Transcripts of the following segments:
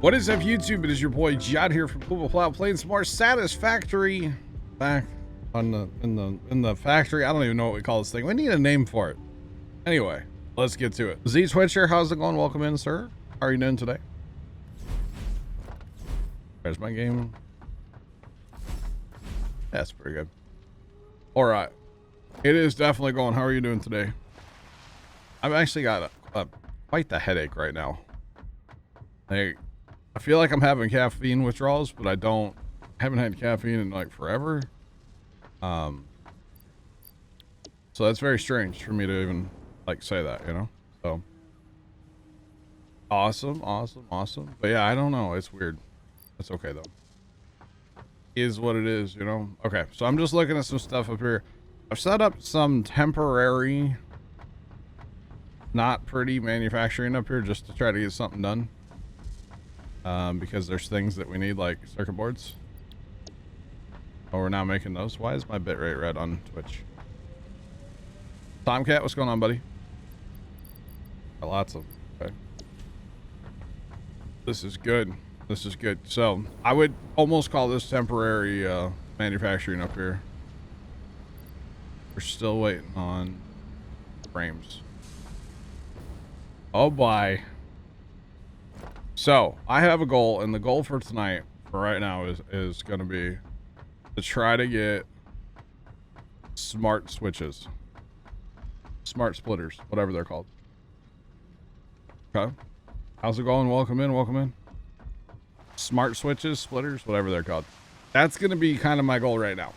What is up, YouTube? It is your boy Jod here from Puma Plow playing some more Satisfactory. Back on in the factory. I don't even know what we call this thing. We need a name for it. Anyway, let's get to it. Z Twitcher, how's it going? Welcome in, sir. How are you doing today? There's my game. That's pretty good. All right, it is definitely going. How are you doing today? I've actually got quite the headache right now. I feel like I'm having caffeine withdrawals, but I haven't had caffeine in like forever. So that's very strange for me to even like say that, you know? So awesome. But yeah, I don't know. It's weird. It's okay though. Is what it is, you know? Okay, so I'm just looking at some stuff up here. I've set up some temporary, not pretty manufacturing up here just to try to get something done. Because there's things that we need like circuit boards. Oh, we're now making those. Why is my bitrate red on Twitch? Tomcat, what's going on, buddy? Got lots of, okay. This is good. This is good. So I would almost call this temporary manufacturing up here. We're still waiting on frames. Oh boy. So I have a goal, and the goal for tonight, for right now, is going to be to try to get smart switches, smart splitters, whatever they're called. Okay, how's it going? Welcome in. Smart switches, splitters, whatever they're called. That's going to be kind of my goal right now,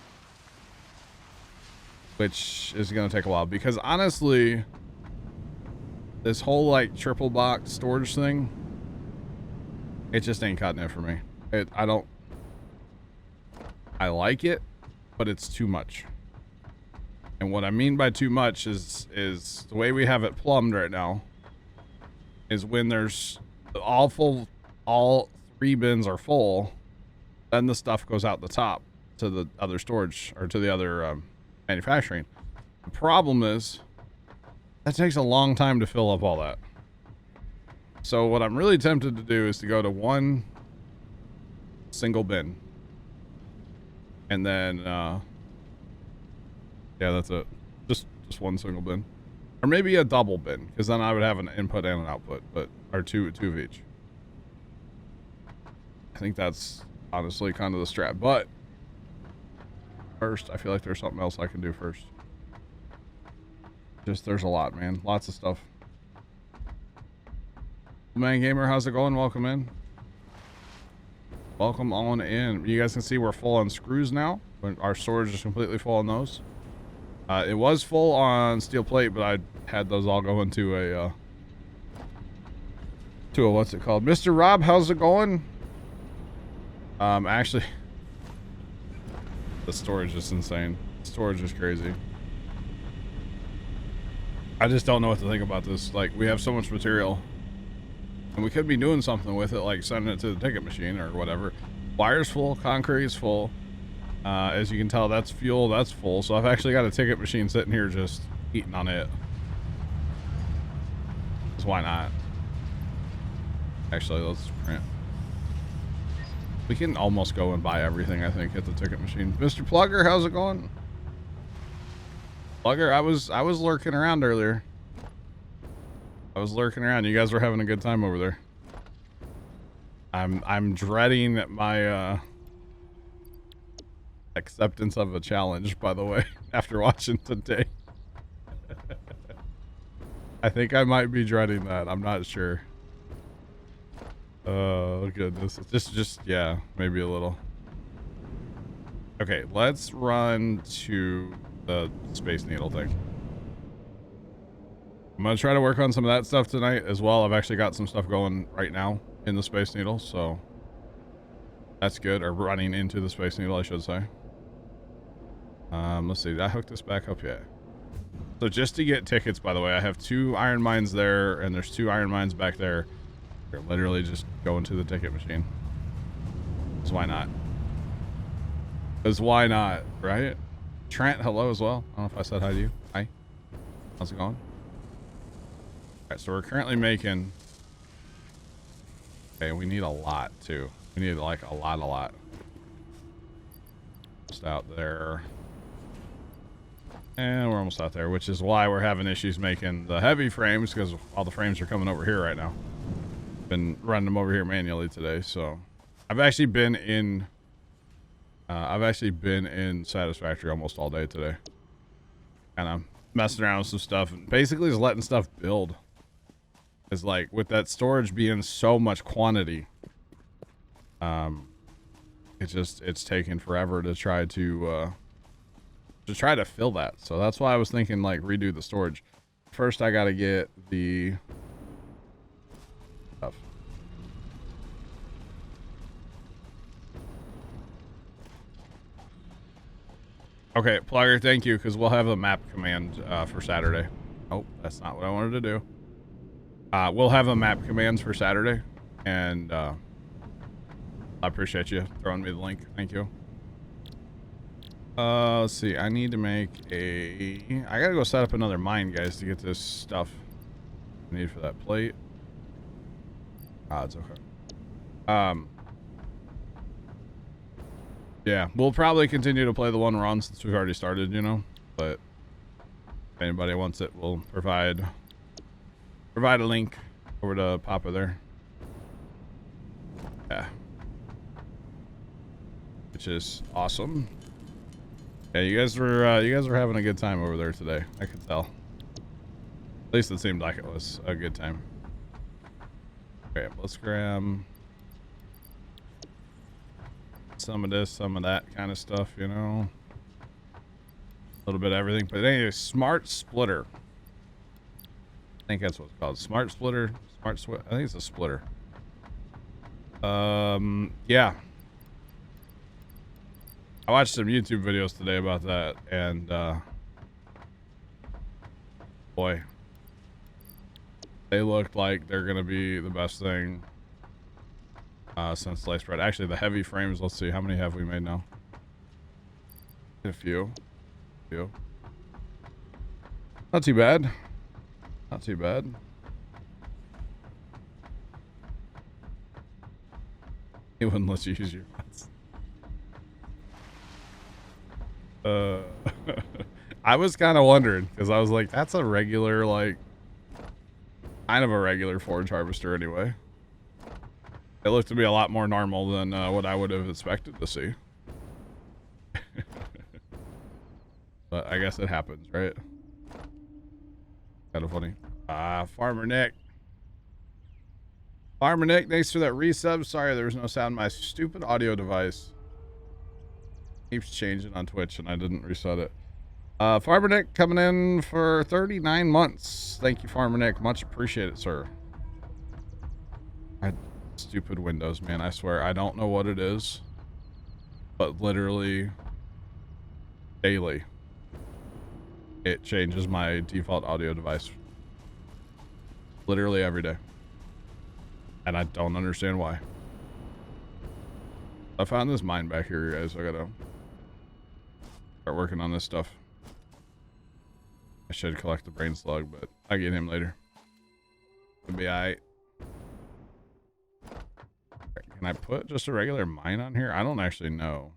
which is going to take a while because honestly, this whole like triple box storage thing, it just ain't cutting it for me. I like it, but it's too much. And what I mean by too much is the way we have it plumbed right now is when there's all three bins are full, then the stuff goes out the top to the other storage or to the other manufacturing. The problem is that takes a long time to fill up all that. So what I'm really tempted to do is to go to one single bin. And then, yeah, that's it. Just one single bin. Or maybe a double bin, because then I would have an input and an output, or two of each. I think that's honestly kind of the strat. But first, I feel like there's something else I can do first. There's a lot, man. Lots of stuff. Man Gamer, how's it going? Welcome in. Welcome on in. You guys can see we're full on screws now. Our storage is completely full on those. It was full on steel plate, but I had those all go into a what's it called? Mr. Rob, how's it going? Actually, the storage is insane. Storage is crazy. I just don't know what to think about this. Like, we have so much material. And we could be doing something with it, like sending it to the ticket machine or whatever. Wire's full, concrete's full. As you can tell, that's fuel, that's full. So I've actually got a ticket machine sitting here just eating on it. Because why not? Actually, let's print. We can almost go and buy everything, I think, at the ticket machine. Mr. Plugger, how's it going? Plugger, I was lurking around earlier. I was lurking around. You guys were having a good time over there. I'm dreading my acceptance of a challenge, by the way, after watching today. I think I might be dreading that. I'm not sure. Oh goodness. Just yeah, maybe a little. Okay, let's run to the Space Needle thing. I'm going to try to work on some of that stuff tonight as well. I've actually got some stuff going right now in the Space Needle, so that's good. Or running into the Space Needle, I should say. Let's see. Did I hook this back up yet? So just to get tickets, by the way, I have 2 iron mines there, and there's 2 iron mines back there. They're literally just going to the ticket machine. So why not? Because why not, right? Trent, hello as well. I don't know if I said hi to you. Hi. How's it going? Alright, so we're currently making Okay, we need a lot too. We need like a lot. Just out there. And we're almost out there, which is why we're having issues making the heavy frames, because all the frames are coming over here right now. Been running them over here manually today, so I've actually been in Satisfactory almost all day today. Kind of messing around with some stuff and basically just letting stuff build. It's like with that storage being so much quantity, it's taking forever to try to fill that. So that's why I was thinking like redo the storage. First I gotta get the stuff. Okay, Plugger, thank you, because we'll have a map command for Saturday. Oh, that's not what I wanted to do. We'll have a map commands for Saturday, and I appreciate you throwing me the link. Thank you. Let's see. I need to make a... I gotta go set up another mine, guys, to get this stuff I need for that plate. It's okay. Yeah, we'll probably continue to play the one we're on since we've already started, you know, but if anybody wants it, we'll provide a link over to Papa there. Yeah. Which is awesome. Yeah, you guys were having a good time over there today. I could tell. At least it seemed like it was a good time. Okay, let's grab some of this, some of that kind of stuff, you know. A little bit of everything. But anyway, smart splitter. I think that's what it's called. Smart splitter. I think it's a splitter. Yeah. I watched some YouTube videos today about that, and boy, they looked like they're gonna be the best thing since sliced bread. Actually, the heavy frames, let's see, how many have we made now? A few. Not too bad. Not too bad. It wouldn't let you use your mods. I was kind of wondering, because I was like, that's a regular, like, kind of a regular forage harvester anyway. It looked to be a lot more normal than what I would have expected to see. But I guess it happens, right? Kind of funny. Farmer Nick. Farmer Nick, thanks for that resub. Sorry there was no sound. My stupid audio device keeps changing on Twitch and I didn't reset it. Farmer Nick coming in for 39 months. Thank you, Farmer Nick. Much appreciated, sir. Stupid Windows, man. I swear, I don't know what it is, but literally daily it changes my default audio device. Literally every day. And I don't understand why. I found this mine back here, guys. I gotta start working on this stuff. I should collect the brain slug, but I'll get him later. It'll be alright. Can I put just a regular mine on here? I don't actually know.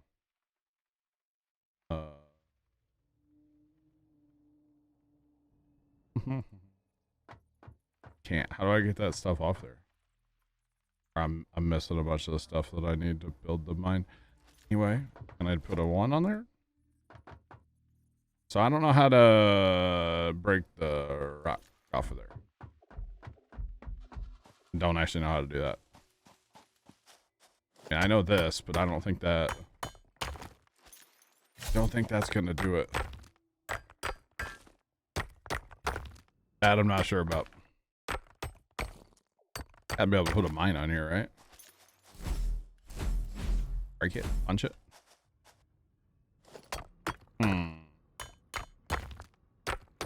Can't. How do I get that stuff off there? I'm missing a bunch of the stuff that I need to build the mine. Anyway, can I put a 1 on there? So I don't know how to break the rock off of there. Don't actually know how to do that. Yeah, I know this, but I don't think that's gonna do it. That I'm not sure about. I'd be able to put a mine on here, right? Break it, punch it.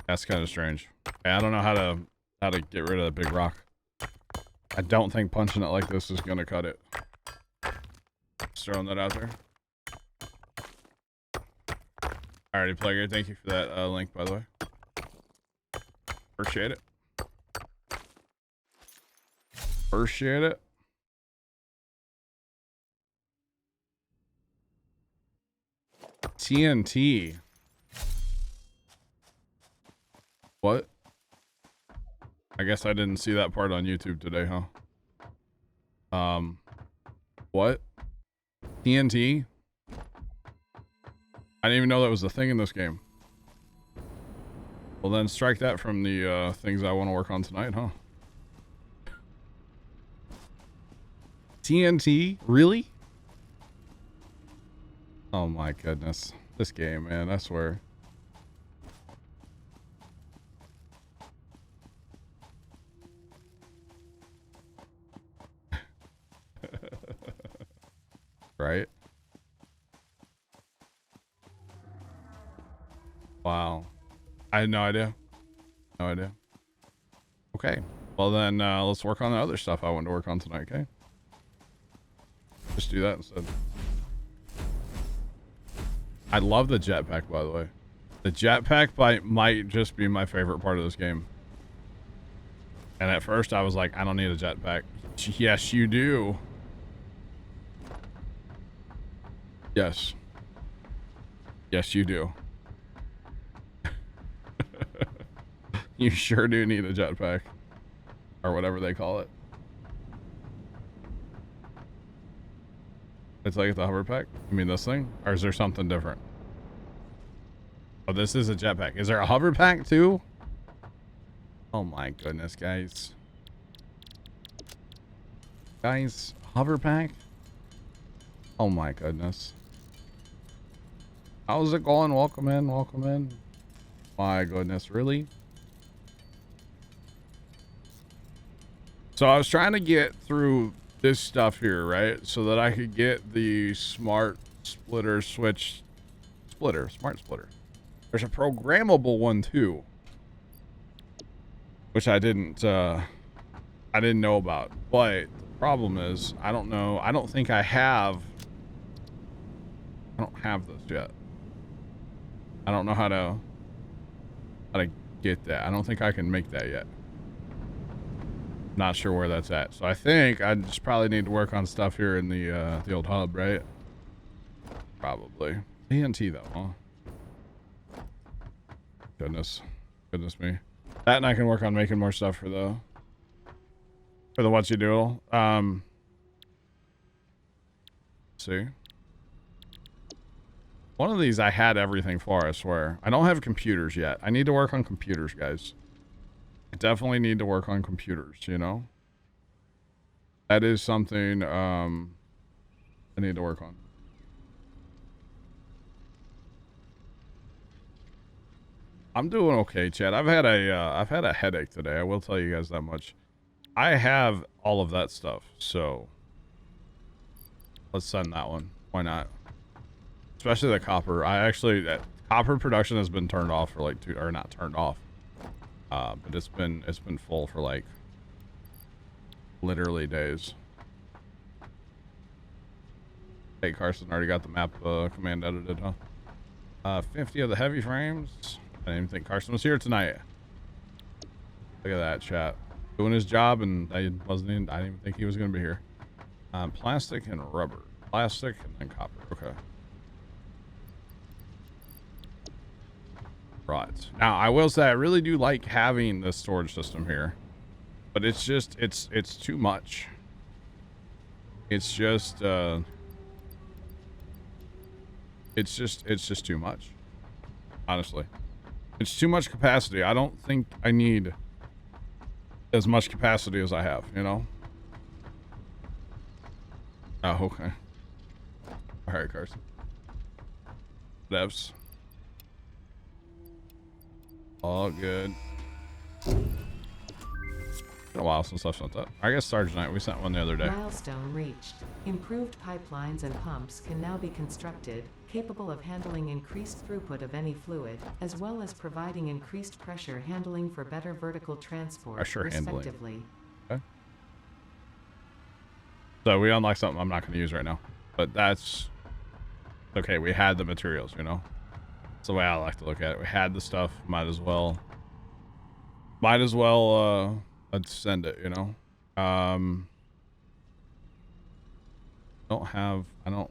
That's kind of strange. I don't know how to get rid of the big rock. I don't think punching it like this is gonna cut it. Just throwing that out there. Alrighty, Plaguer, thank you for that link, by the way. Appreciate it. Appreciate it. TNT. What? I guess I didn't see that part on YouTube today, huh? What? TNT? I didn't even know that was a thing in this game. Well, then strike that from the things I want to work on tonight, huh? TNT? Really? Oh my goodness. This game, man, I swear. Right? Wow. I had no idea. No idea. Okay. Well then, let's work on the other stuff I want to work on tonight, okay? Just do that instead. I love the jetpack, by the way. The jetpack might just be my favorite part of this game. And at first I was like, I don't need a jetpack. Yes, you do. Yes. Yes, you do. You sure do need a jetpack. Or whatever they call it. It's like the hover pack? You mean this thing? Or is there something different? Oh, this is a jetpack. Is there a hover pack too? Oh my goodness, guys. Guys, hover pack? Oh my goodness. How's it going? Welcome in, welcome in. My goodness, really? So I was trying to get through this stuff here, right? So that I could get the smart splitter switch smart splitter. There's a programmable one too, which I didn't know about. But the problem is, I don't know. I don't think I have this yet. I don't know how to get that. I don't think I can make that yet. Not sure where that's at. So I think I just probably need to work on stuff here in the old hub, right? Probably. TNT though, huh? Goodness me. That, and I can work on making more stuff for the what you do. See. One of these I had everything for, I swear. I don't have computers yet. I need to work on computers, guys. I definitely need to work on computers, you know? That is something I need to work on. I'm doing okay, Chad. I've had a headache today. I will tell you guys that much. I have all of that stuff, so let's send that one. Why not? Especially the copper. Copper production has been turned off for like not turned off. But it's been full for like literally days. Hey, Carson already got the map command edited, huh? 50 of the heavy frames. I didn't even think Carson was here tonight. Look at that, chat. Doing his job, and I didn't even think he was going to be here. Plastic and rubber. Plastic and then copper. Okay. Right. Now, I will say I really do like having this storage system here. But it's just, it's too much. It's just too much. Honestly. It's too much capacity. I don't think I need as much capacity as I have, you know? Oh, okay. Alright, Carson. Devs. All good. Been a while since I've sent that. I guess Sergeant Knight, we sent one the other day. Milestone reached. Improved pipelines and pumps can now be constructed, capable of handling increased throughput of any fluid, as well as providing increased pressure handling for better vertical transport, respectively. Okay. So we unlocked something I'm not going to use right now. But that's... okay, we had the materials, you know? That's the way I like to look at it. We had the stuff, might as well let's send it, you know? I don't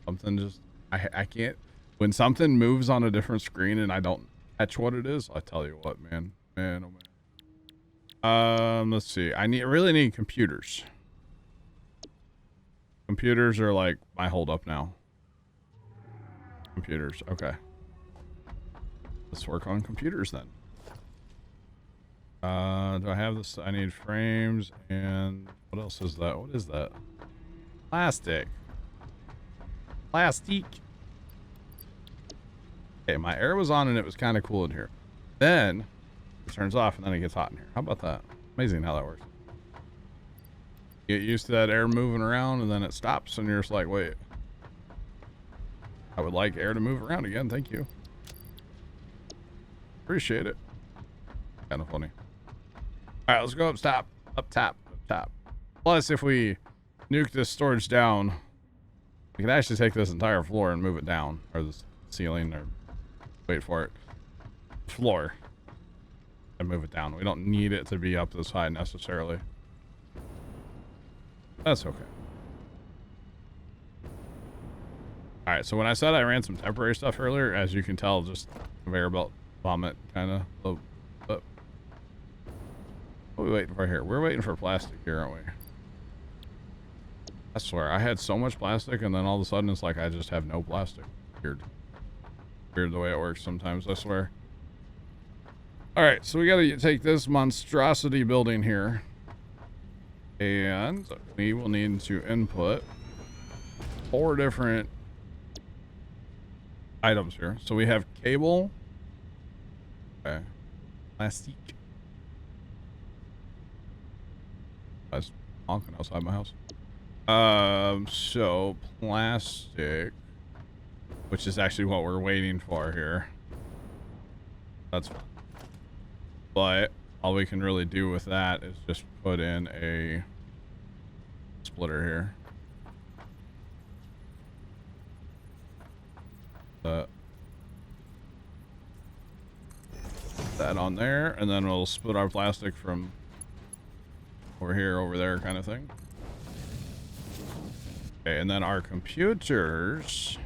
Something just, I can't, when something moves on a different screen and I don't catch what it is, I tell you what, man, oh man. Let's see. I really need computers. Computers are like my hold up now. Computers. Okay. Let's work on computers then. Do I have this? I need frames and what else is that? What is that? Plastic. Plastic. Okay, my air was on and it was kind of cool in here. Then it turns off and then it gets hot in here. How about that? Amazing how that works. Get used to that air moving around and then it stops and you're just like, wait. I would like air to move around again. Thank you. Appreciate it. Kind of funny. All right, let's go up top. Up top. Plus, if we nuke this storage down, we can actually take this entire floor and move it down. Or the ceiling, or wait for it. Floor. And move it down. We don't need it to be up this high necessarily. That's okay. Alright, so when I said I ran some temporary stuff earlier, as you can tell, just conveyor belt vomit kind of. What are we waiting for here? We're waiting for plastic here, aren't we? I swear, I had so much plastic and then all of a sudden it's like I just have no plastic. Weird. Weird the way it works sometimes, I swear. Alright, so we gotta take this monstrosity building here. And we will need to input 4 different items here. So we have cable. Okay. Plastic. I was honking outside my house. So plastic, which is actually what we're waiting for here. That's fine. But all we can really do with that is just put in a splitter here. That on there, and then we'll split our plastic from over here, over there, kind of thing. Okay, and then our computers,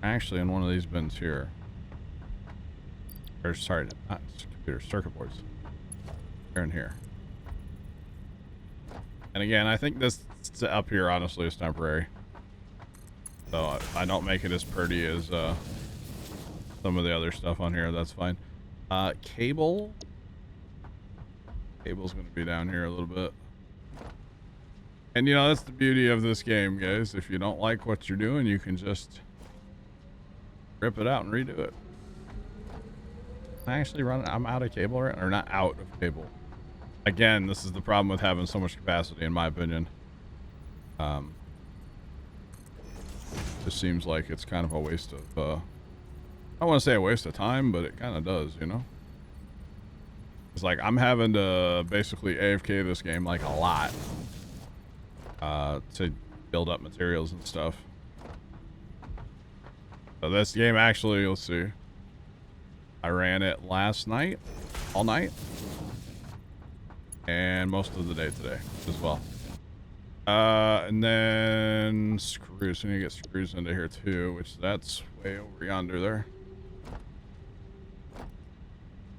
actually in one of these bins here. Or sorry, not computers, circuit boards. They're in here. And again, I think this up here honestly is temporary. So if I don't make it as pretty as some of the other stuff on here, that's fine. Cable. Cable's going to be down here a little bit. And you know, that's the beauty of this game, guys. If you don't like what you're doing, you can just rip it out and redo it. I actually run, I'm out of cable, right? Or not out of cable. Again, this is the problem with having so much capacity, in my opinion. Just seems like it's kind of a waste of, I don't want to say a waste of time, but it kind of does, you know? It's like I'm having to basically AFK this game like a lot to build up materials and stuff. So this game actually, let's see. I ran it last night, all night, and most of the day today as well. And then screws. We need to get screws into here too, which that's way over yonder there.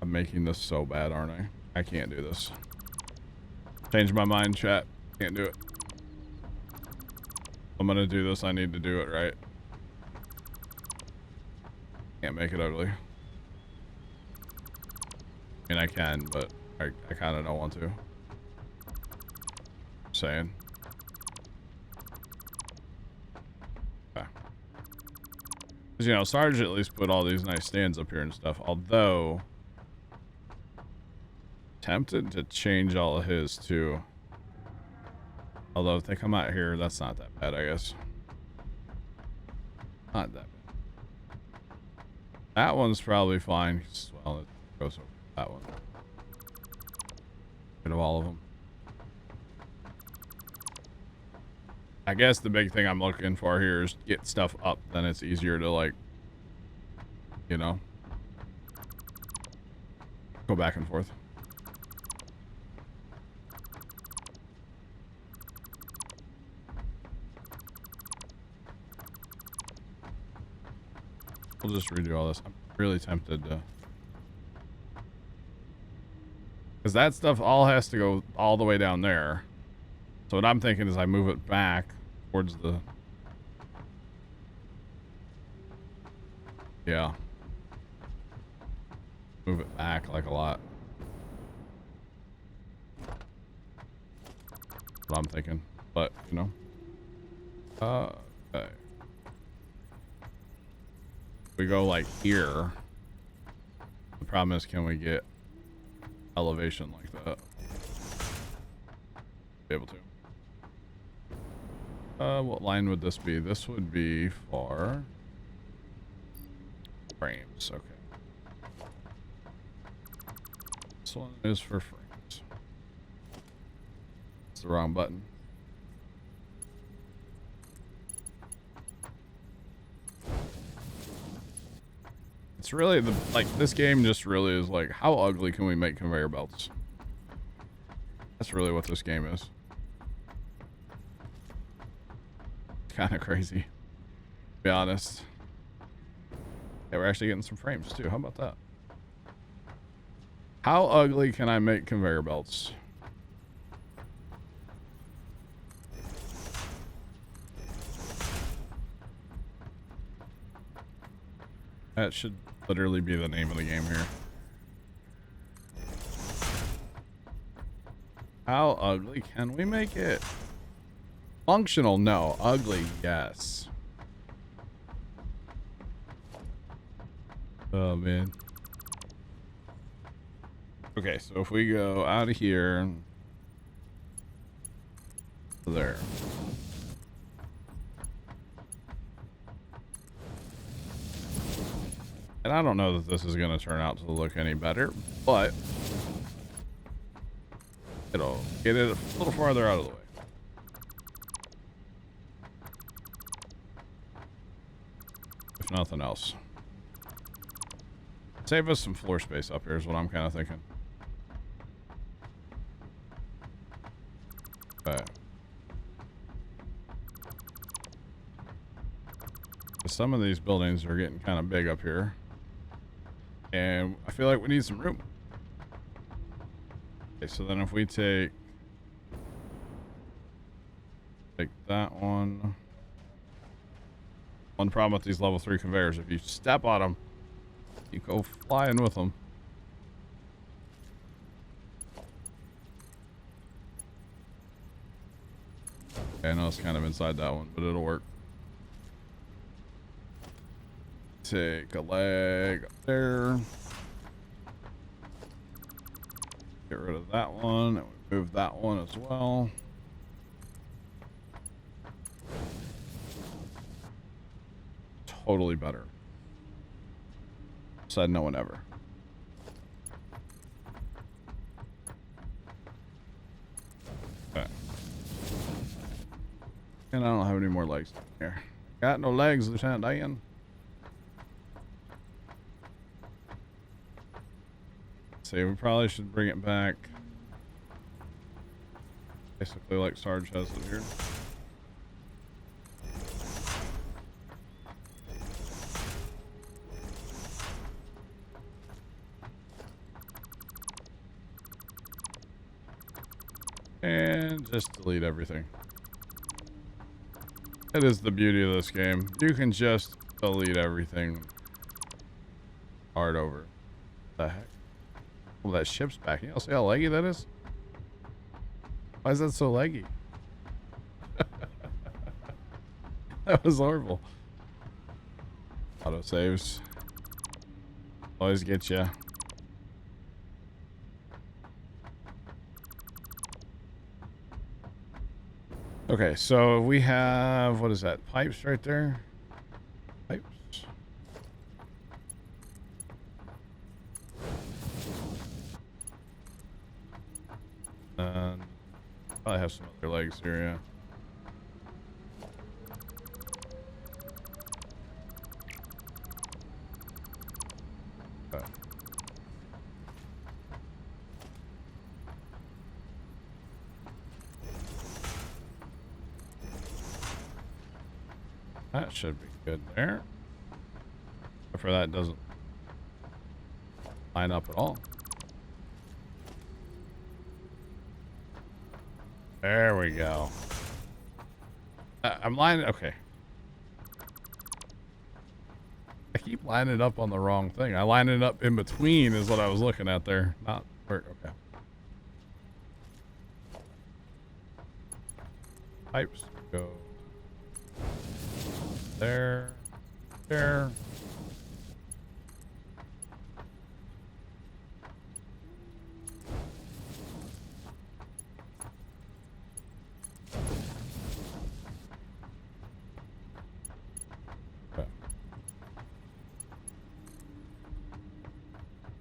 I'm making this so bad, aren't I? I can't do this. Change my mind, chat. Can't do it. I'm gonna do this. I need to do it right. Can't make it ugly. I mean, I can, but I kind of don't want to. Just saying. Okay. Because, you know, Sarge at least put all these nice stands up here and stuff. Although, tempted to change all of his too. Although, if they come out here, that's not that bad, I guess. Not that bad. That one's probably fine. Well, it goes over that one. Rid of all of them. I guess the big thing I'm looking for here is get stuff up. Then it's easier to, like, you know, go back and forth. We'll just redo all this. I'm really tempted to. Because that stuff all has to go all the way down there. So what I'm thinking is I move it back towards the... Yeah. Move it back like a lot. That's what I'm thinking. But, you know. Okay. We go like here. The problem is, can we get elevation like that? Be able to. What line would this be? This would be for frames. Okay. This one is for frames. It's the wrong button. It's really the, like, this game just really is like, how ugly can we make conveyor belts? That's really what this game is. Kind of crazy, to be honest. Yeah, we're actually getting some frames too. How about that? How ugly can I make conveyor belts? That should literally be the name of the game here. How ugly can we make it? Functional, no. Ugly, yes. Oh, man. Okay, so if we go out of here to there. And I don't know that this is going to turn out to look any better, but it'll get it a little farther out of the way. If nothing else. Save us some floor space up here is what I'm kind of thinking. Okay. Some of these buildings are getting kind of big up here. And I feel like we need some room. Okay, so then if we take that one. One problem with these level 3 conveyors, if you step on them, you go flying with them. Okay, I know it's kind of inside that one, but it'll work. Take a leg up there. Get rid of that one, and we move that one as well. Totally better. Said no one ever. Okay. And I don't have any more legs here. Got no legs, Lieutenant Dan. See, we probably should bring it back. Basically like Sarge has it here. And just delete everything. That is the beauty of this game. You can just delete everything. Hard over. What the heck? Well, that ship's back. You know, see how leggy that is? Why is that so leggy? That was horrible. Auto saves. Always get you. Okay, so we have, what is that? Pipes right there? Pipes. Probably have some other legs here, yeah. Okay. That should be good there. for that doesn't line up at all. There we go. I'm lining. Okay. I keep lining it up on the wrong thing. I line it up in between is what I was looking at there. Not where. Okay. Pipes go there. There.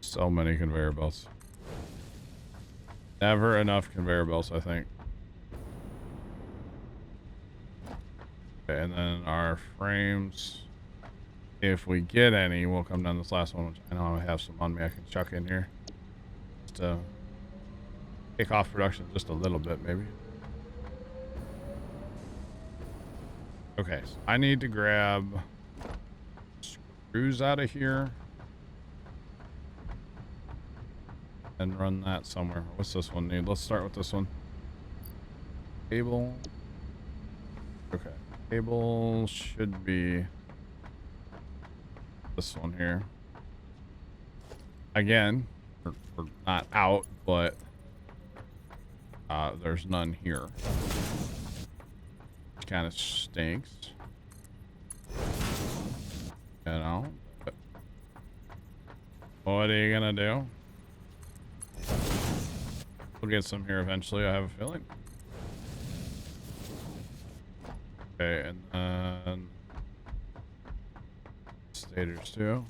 So many conveyor belts. Never enough conveyor belts, I think. Okay, and then our frames, if we get any, we'll come down this last one, which I know I have some on me I can chuck in here. Just to kick off production just a little bit, maybe. Okay, so I need to grab screws out of here. And run that somewhere. What's this one need? Let's start with this one. Cable. Okay. Cable should be this one here. Again, we're not out, but there's none here. Which kind of stinks. You know? What are you gonna do? We'll get some here eventually, I have a feeling. Okay, and then stators too.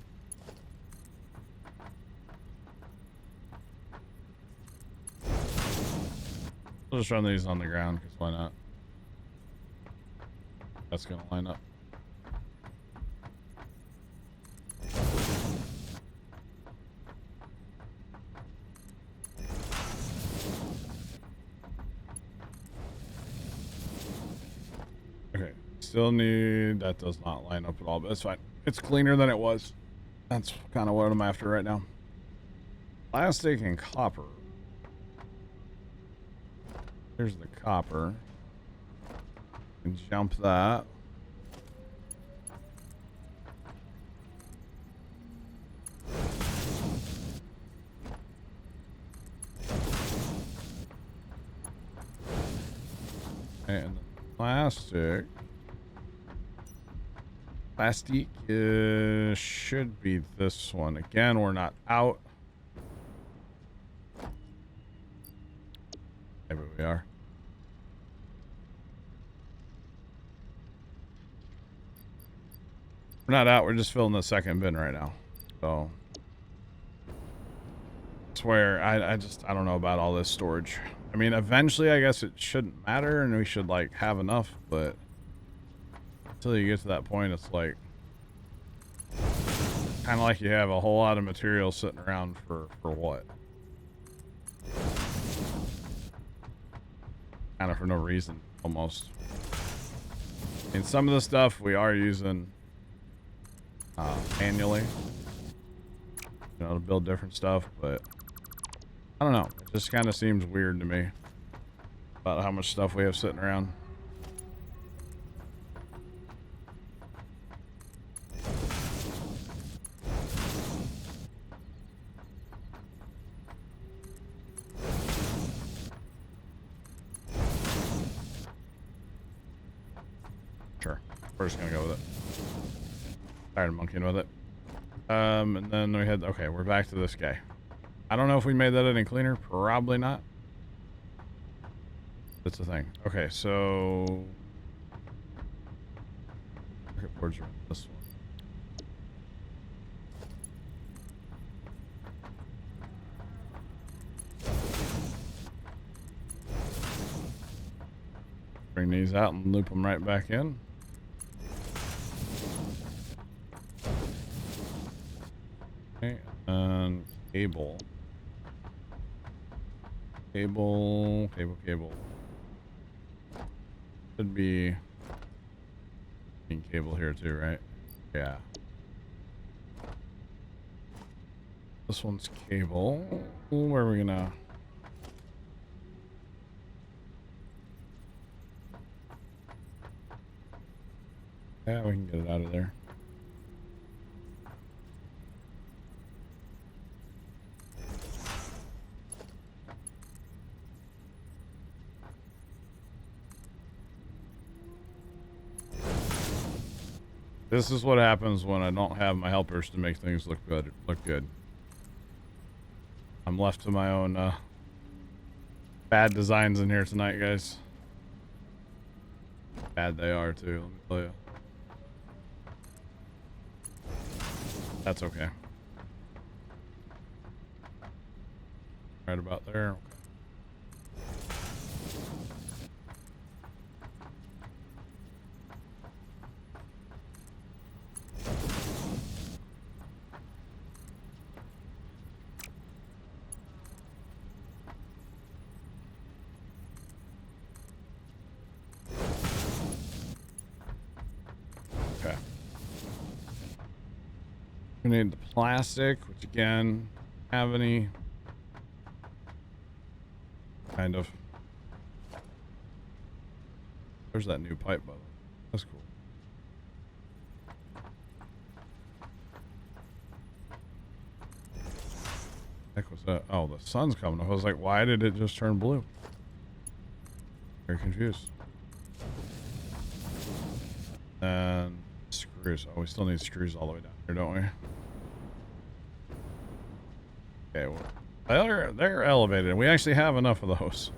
We'll just run these on the ground, because why not? That's gonna line up. Still need, that does not line up at all, but it's fine. It's cleaner than it was. That's kind of what I'm after right now. Plastic and copper. Here's the copper. And jump that. And the plastic. Plastic should be this one. Again, we're not out. Maybe we are. We're not out. We're just filling the second bin right now. So it's where I don't know about all this storage. I mean, eventually I guess it shouldn't matter and we should like have enough, but until you get to that point, it's like kind of like you have a whole lot of material sitting around for what? Kind of for no reason, almost. And some of the stuff we are using manually, you know, to build different stuff, but I don't know. It just kind of seems weird to me about how much stuff we have sitting around. We're just gonna go with it. Tired of monkeying with it. And then we had, okay, we're back to this guy. I don't know if we made that any cleaner. Probably not. That's the thing. Okay, so circuit boards are this one. Bring these out and loop them right back in. And cable. Cable. Should be cable here too, right? Yeah. This one's cable. Where are we gonna? Yeah, we can get it out of there. This is what happens when I don't have my helpers to make things look good. I'm left to my own bad designs in here tonight, guys. Bad they are too, let me tell you. That's okay. Right about there. Okay. Okay. We need the plastic, which again, have any kind of. There's that new pipe, by the way. That's cool. Heck was that? Oh, the sun's coming up. I was like, why did it just turn blue? Very confused. And screws. Oh, we still need screws all the way down here, don't we? Okay, well, they're elevated. We actually have enough of those.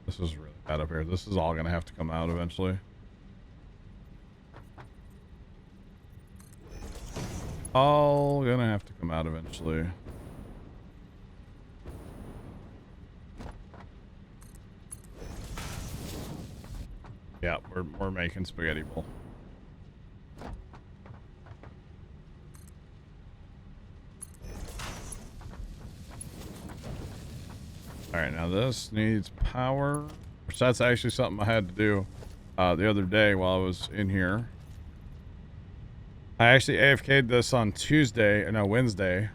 This is really bad up here. This is all gonna have to come out eventually. All gonna have to come out eventually. Yeah, we're making spaghetti bowl. All right, now this needs power. Which that's actually something I had to do the other day while I was in here. I actually AFK'd this on Wednesday,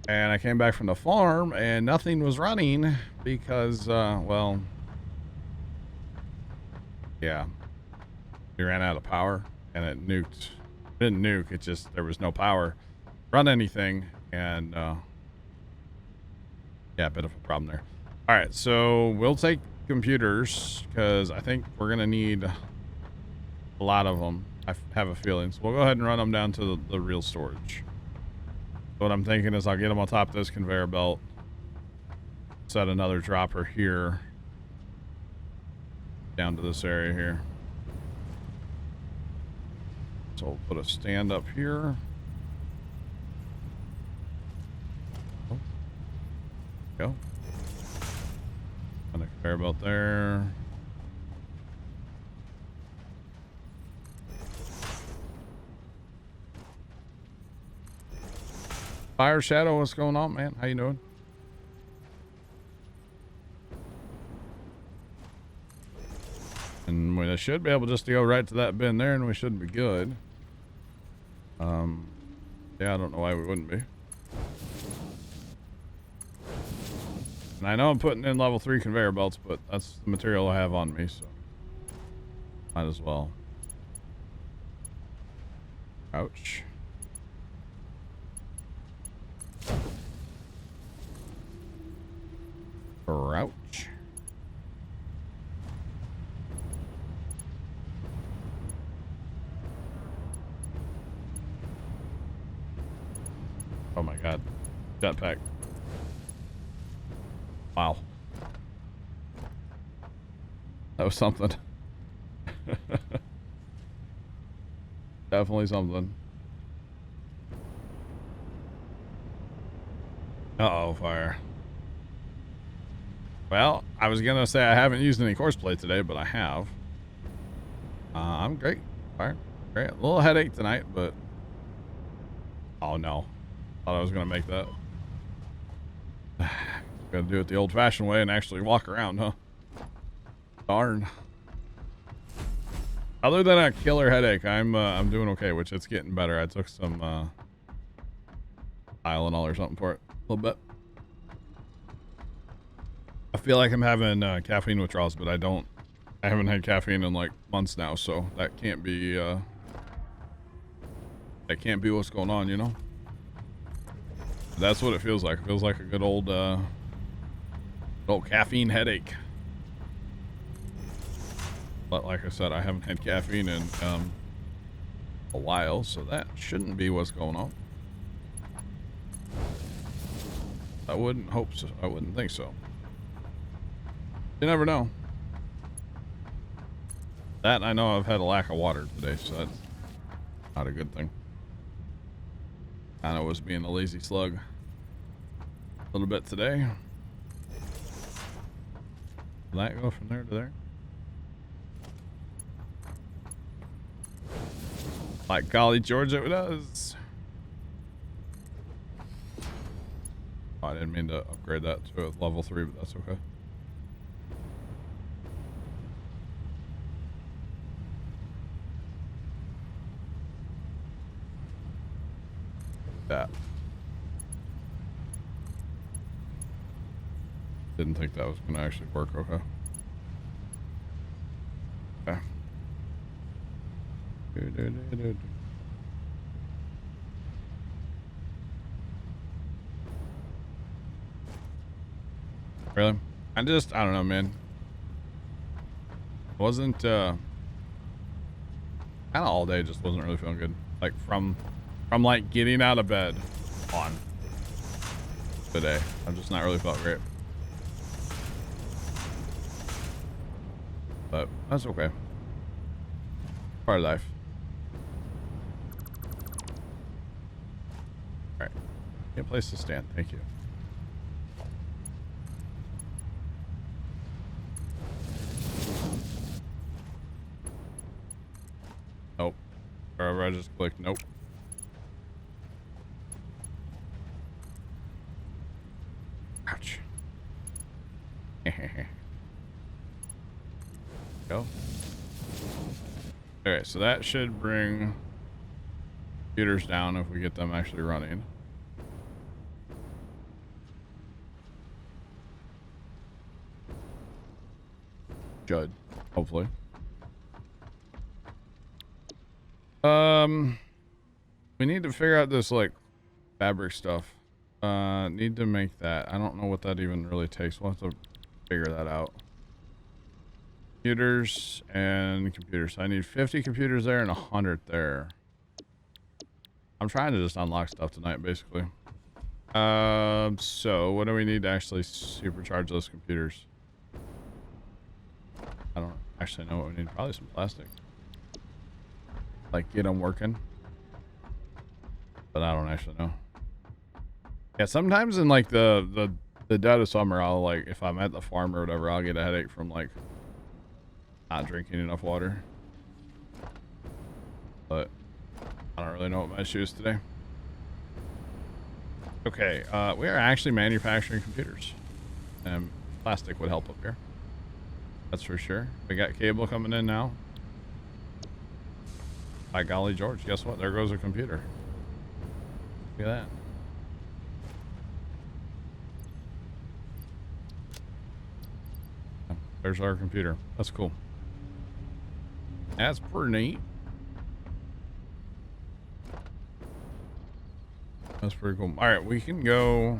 and I came back from the farm and nothing was running because, well, yeah, we ran out of power and it nuked. It didn't nuke, it just, there was no power run anything, and yeah, a bit of a problem there. All right, so we'll take computers because I think we're gonna need a lot of them. I have a feeling, so we'll go ahead and run them down to the real storage. What I'm thinking is I'll get them on top of this conveyor belt, set another dropper here down to this area here. So we'll put a stand up here. Oh. Go. And a conveyor belt there. Fire Shadow, what's going on, man? How you doing? And we should be able just to go right to that bin there, and we should be good. Yeah, I don't know why we wouldn't be. And I know I'm putting in level 3 conveyor belts, but that's the material I have on me, so might as well. Ouch. Ouch. Oh my god. Jetpack. Wow. That was something. Definitely something. Uh-oh, fire. Well, I was gonna say I haven't used any course plate today, but I have. I'm great. Fire. Great. A little headache tonight, but... Oh no. Thought I was gonna make that. Gotta do it the old-fashioned way and actually walk around, huh? Darn. Other than a killer headache, I'm doing okay, which it's getting better. I took some Tylenol or something for it. A little bit. I feel like I'm having caffeine withdrawals, but I haven't had caffeine in like months now, so that can't be what's going on, you know? That's what it feels like. It feels like a good old caffeine headache. But like I said, I haven't had caffeine in a while, so that shouldn't be what's going on. I wouldn't hope so. I wouldn't think so. You never know. That I know I've had a lack of water today, so that's not a good thing. I know I was being a lazy slug a little bit today. Will that go from there to there? Like golly George, it does. Oh, I didn't mean to upgrade that to a level 3, but that's okay. That. Didn't think that was going to actually work. Okay. Okay. Really? I don't know, man. Wasn't, kind of all day just wasn't really feeling good. Like from like getting out of bed on today. I've just not really felt great. But that's okay. Part of life. Alright. Get a place to stand. Thank you. Nope. Wherever I just clicked. Nope. Ouch. Go. Alright, so that should bring computers down if we get them actually running. Should, hopefully. We need to figure out this like fabric stuff. Need to make that. I don't know what that even really takes. We'll have to figure that out. Computers and computers. I need 50 computers there and 100 there. I'm trying to just unlock stuff tonight, basically. So what do we need to actually supercharge those computers? I don't actually know what we need. Probably some plastic. Like, get them working. But I don't actually know. Yeah, sometimes in like the dead of summer, I'll like, if I'm at the farm or whatever, I'll get a headache from like not drinking enough water. But I don't really know what my issue is today. Okay, we are actually manufacturing computers. And plastic would help up here. That's for sure. We got cable coming in now. By golly George, guess what? There goes a computer. Look at that. There's our computer. That's cool. That's pretty neat. That's pretty cool. All right, we can go.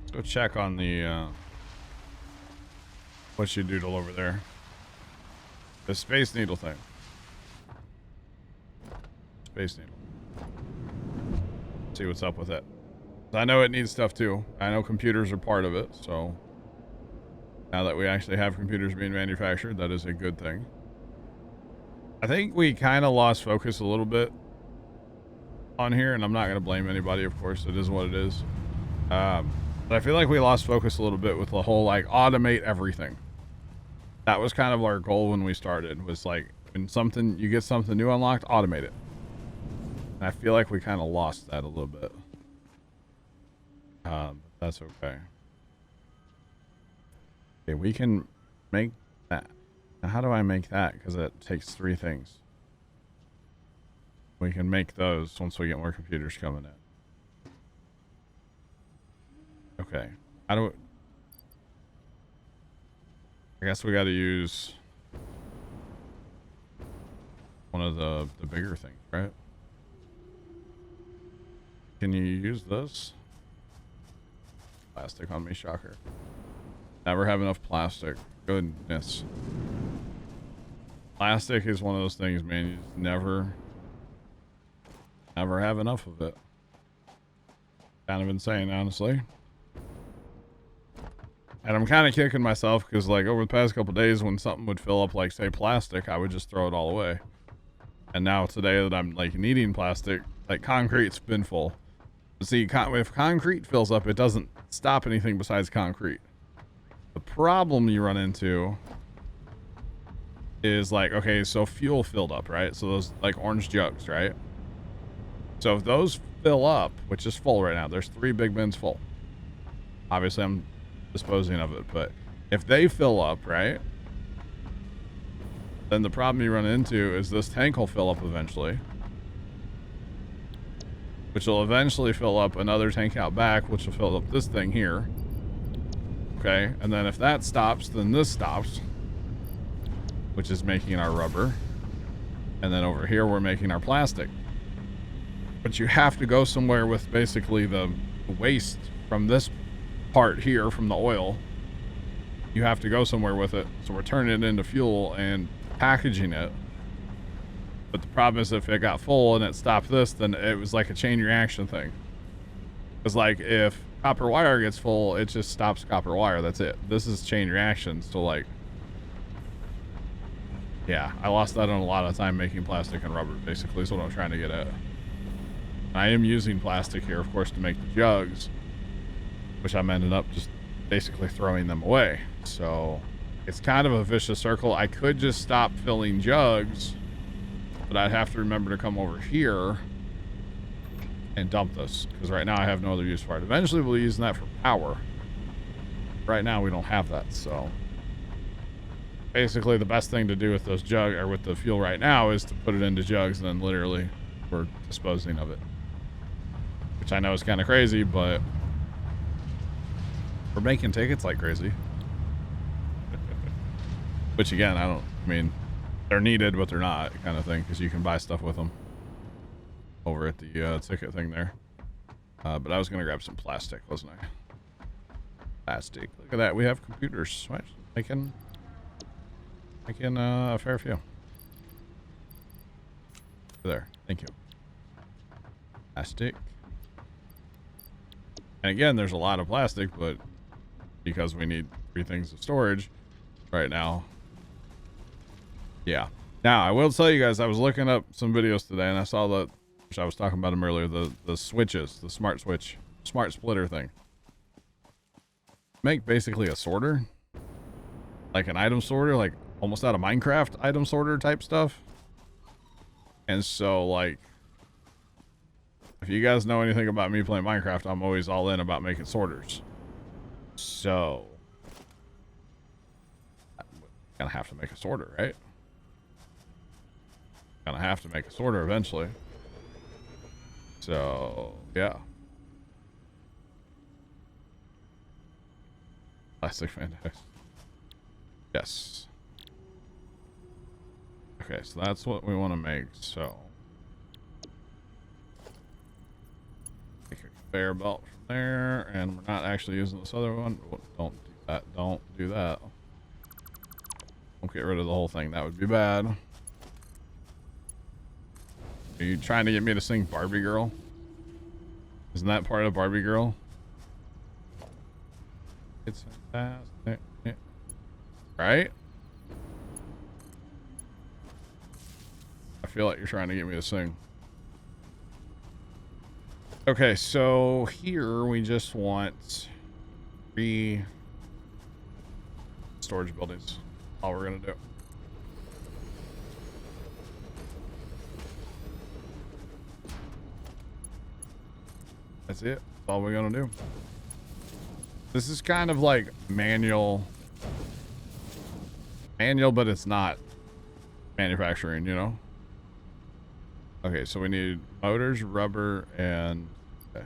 Let's go check on the what you doodle over there. The Space Needle thing. Space Needle. See what's up with it. I know it needs stuff too. I know computers are part of it, so now that we actually have computers being manufactured, that is a good thing. I think we kind of lost focus a little bit on here, and I'm not going to blame anybody, of course. It is what it is. But I feel like we lost focus a little bit with the whole, like, automate everything. That was kind of our goal when we started, was like, when you get something new unlocked, automate it. And I feel like we kind of lost that a little bit. But that's okay. Okay, we can make that. Now, how do I make that? Because it takes 3 things. We can make those once we get more computers coming in. Okay. How do I guess we got to use one of the bigger things, right? Can you use this? Plastic on me, shocker. Never have enough plastic. Goodness. Plastic is one of those things, man. You just never have enough of it. Kind of insane, honestly. And I'm kind of kicking myself because, like, over the past couple days, when something would fill up, like, say, plastic, I would just throw it all away. And now today that I'm, like, needing plastic, like, concrete's been full. But see, if concrete fills up, it doesn't stop anything besides concrete. The problem you run into is, like, okay, so fuel filled up, right? So those, like, orange jugs, right? So if those fill up, which is full right now, there's 3 big bins full. Obviously, I'm disposing of it, but if they fill up, right, then the problem you run into is this tank will fill up eventually, which will eventually fill up another tank out back, which will fill up this thing here. Okay, and then if that stops, then this stops, which is making our rubber, and then over here we're making our plastic. But you have to go somewhere with basically the waste from this part here, from the oil. You have to go somewhere with it, so we're turning it into fuel and packaging it. But the problem is, if it got full and it stopped this, then it was like a chain reaction thing. It's like if copper wire gets full, it just stops copper wire. That's it. This is chain reaction. So, like, yeah, I lost that on a lot of time making plastic and rubber, basically, is what I'm trying to get at. I am using plastic here, of course, to make the jugs, which I'm ended up just basically throwing them away. So it's kind of a vicious circle. I could just stop filling jugs, but I'd have to remember to come over here and dump this, because right now I have no other use for it. Eventually we'll be using that for power. Right now we don't have that, so basically the best thing to do with those jugs, or with the fuel right now, is to put it into jugs, and then literally we're disposing of it. Which I know is kind of crazy, but we're making tickets like crazy. Which again, I mean, they're needed, but they're not, kind of thing, because you can buy stuff with them over at the ticket thing there. But I was going to grab some plastic, wasn't I? Plastic. Look at that. We have computers, right? Making a fair few. There. Thank you. Plastic. And again, there's a lot of plastic, but because we need 3 things of storage right now. Yeah. Now, I will tell you guys, I was looking up some videos today, and I saw that, which I was talking about them earlier, the switches, the smart switch, smart splitter thing. Make basically a sorter, like an item sorter, like almost out of Minecraft item sorter type stuff. And so, like, if you guys know anything about me playing Minecraft, I'm always all in about making sorters. So, I'm gonna have to make a sorter, right? Gonna have to make a sorter eventually. So, yeah. Plastic fantastic. Yes. Okay, so that's what we want to make. So, make a conveyor belt from there, and we're not actually using this other one. Don't do that. Don't do that. Don't get rid of the whole thing. That would be bad. Are you trying to get me to sing Barbie Girl? Isn't that part of Barbie Girl? It's fantastic. Right? I feel like you're trying to get me to sing. Okay, so here we just want 3 storage buildings. All we're gonna do. That's it. That's all we're gonna do. This is kind of like manual, but it's not manufacturing, you know? Okay, so we need motors, rubber, and... Okay.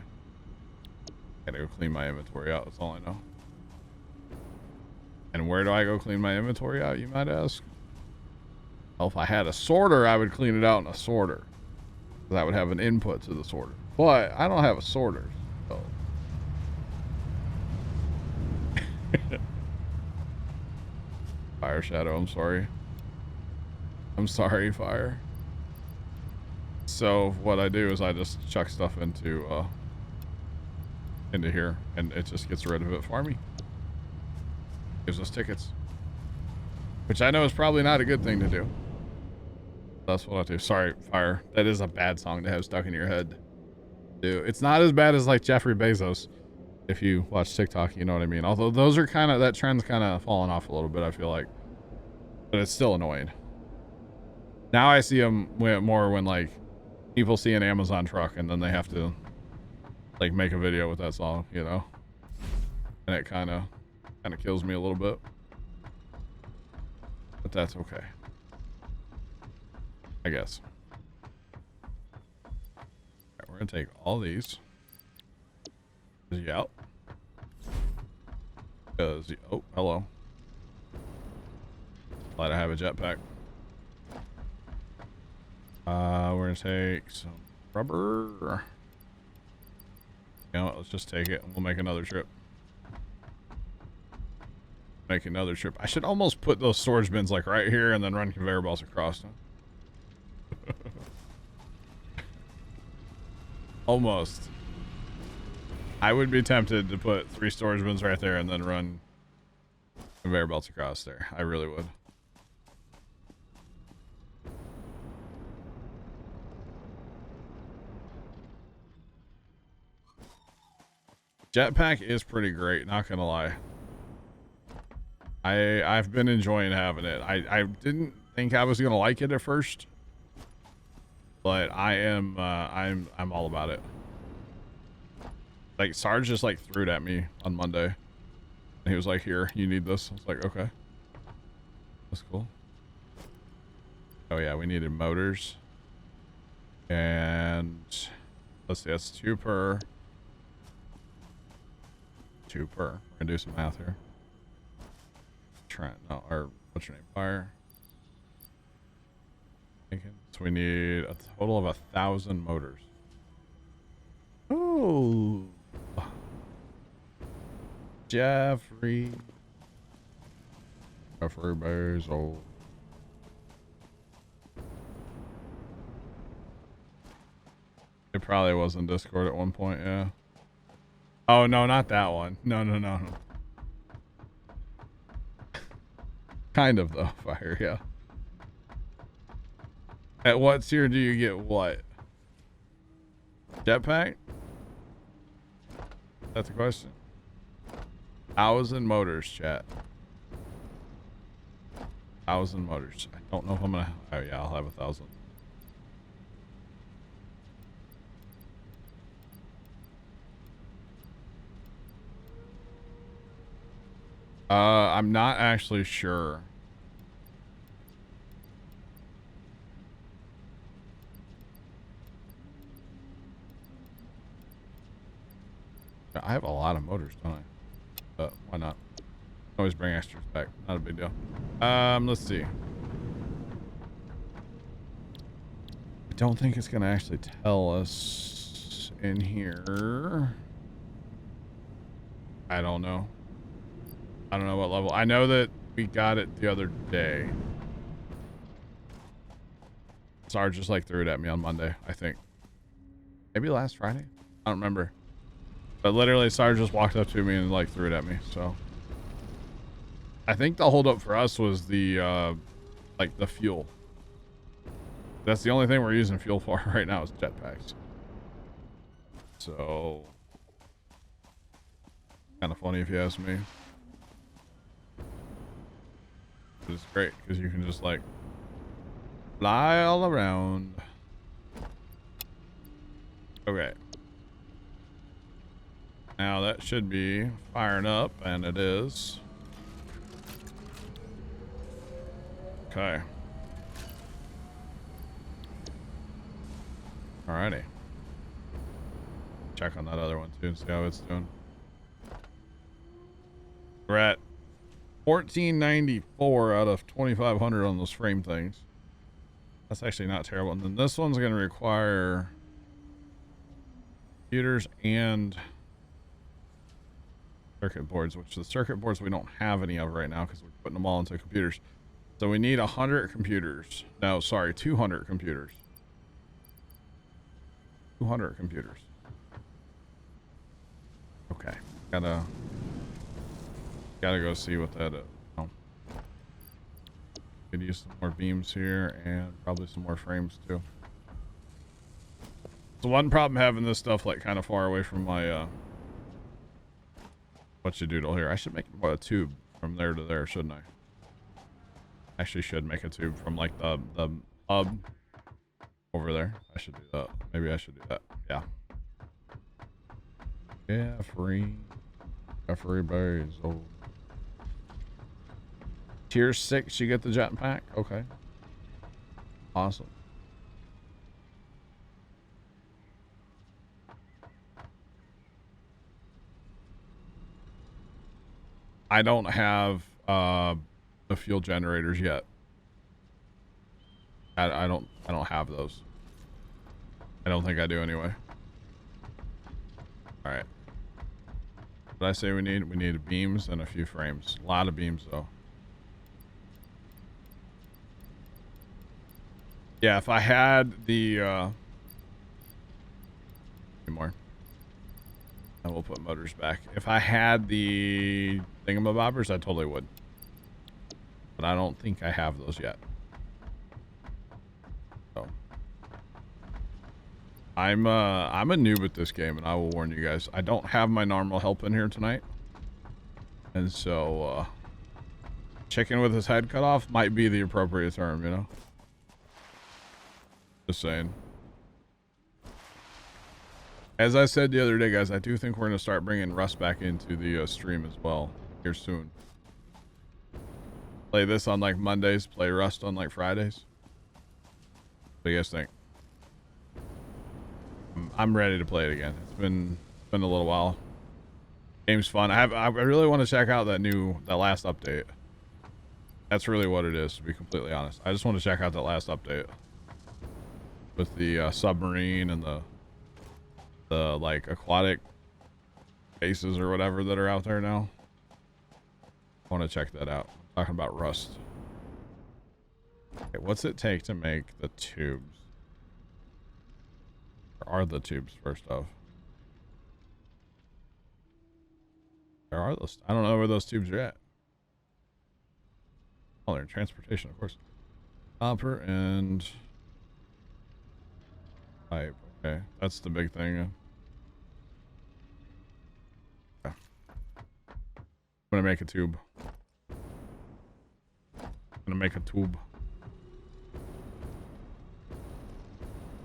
Gotta go clean my inventory out. That's all I know. And where do I go clean my inventory out, you might ask? Well, if I had a sorter, I would clean it out in a sorter. That would have an input to the sorter. But I don't have a sorter, so. Fire Shadow, I'm sorry. I'm sorry, Fire. So what I do is I just chuck stuff into here, and it just gets rid of it for me. Gives us tickets, which I know is probably not a good thing to do. That's what I do. Sorry, Fire. That is a bad song to have stuck in your head. Dude, it's not as bad as like Jeffrey Bezos. If you watch TikTok, you know what I mean. Although those are kind of, that trend's kind of falling off a little bit, I feel like. But it's still annoying. Now I see them more when like people see an Amazon truck and then they have to like make a video with that song, you know. And it kind of kills me a little bit. But that's okay, I guess. Alright, we're gonna take all these. Is he out? Oh, hello. Glad I have a jetpack. We're gonna take some rubber. You know what, let's just take it and we'll make another trip. Make another trip. I should almost put those storage bins like right here and then run conveyor belts across them. Almost. I would be tempted to put 3 storage bins right there and then run conveyor belts across there. I really would. Jetpack is pretty great, not gonna lie. I've been enjoying having it. I didn't think I was gonna like it at first, but I'm all about it. Like Sarge just like threw it at me on Monday, and he was like, "Here, you need this." I was like, "Okay, that's cool." Oh yeah, we needed motors, and let's see, that's 2 per. 2 per. We're gonna do some math here. Trent, no, or what's your name? Fire. So we need a total of 1,000 motors. Oh, Jeffrey Bezos. It probably was in Discord at one point, yeah. Oh no, not that one. No. Kind of though, Fire, yeah. At what tier do you get what? Jetpack? That's the question. 1,000 motors, chat. 1,000 motors. I don't know if I'm gonna. Oh yeah, I'll have 1,000. I'm not actually sure. I have a lot of motors, don't I? But why not? Always bring extras back. Not a big deal. Let's see. I don't think it's gonna actually tell us in here. I don't know. I don't know what level. I know that we got it the other day. Sarge just like threw it at me on Monday, I think. Maybe last Friday? I don't remember. But literally Sarge just walked up to me and like threw it at me, so. I think the holdup for us was the, like the fuel. That's the only thing we're using fuel for right now is jetpacks. So. Kind of funny if you ask me. But it's great because you can just like fly all around. Okay. Now that should be firing up, and it is. Okay. Alrighty. check on that other one too and see how it's doing. We're at 1494 out of 2500 on those frame things. That's actually not terrible. And then this one's going to require computers and circuit boards, which the circuit boards we don't have any of right now because we're putting them all into computers. So we need 100 computers. No, sorry, 200 computers. 200 computers. Okay, gotta go see what that is. Oh. Could use some more beams here and probably some more frames too. So one problem having this stuff like kind of far away from my whatcha-doodle here. I should make a tube from there to there, shouldn't I? Actually should make a tube from like the hub over there. I should do that. Maybe I should do that. Yeah. Yeah, free berries. Oh. Tier 6, you get the jetpack? Okay. Awesome. I don't have the fuel generators yet. I don't have those. I don't think I do anyway. All right. What did I say we need? We need beams and a few frames. A lot of beams though. Yeah, if I had the more. And we'll put motors back. If I had the thingamabobbers, I totally would. But I don't think I have those yet. So I'm a noob at this game, and I will warn you guys. I don't have my normal help in here tonight. And so chicken with his head cut off might be the appropriate term, you know? Just saying. As I said the other day, guys, I do think we're going to start bringing Rust back into the stream as well here soon. Play this on like Mondays, play Rust on like Fridays. What do you guys think? I'm ready to play it again. It's been a little while. Game's fun. I really want to check out that last update. That's really what it is, to be completely honest. I just want to check out that last update with the submarine and the like aquatic bases or whatever that are out there now. I want to check that out. I'm talking about Rust. Okay, what's it take to make the tubes? Where are the tubes, first off? Where are those? I don't know where those tubes are at. Oh, they're in transportation, of course. Copper and pipe. Okay, that's the big thing. Okay. I'm gonna make a tube.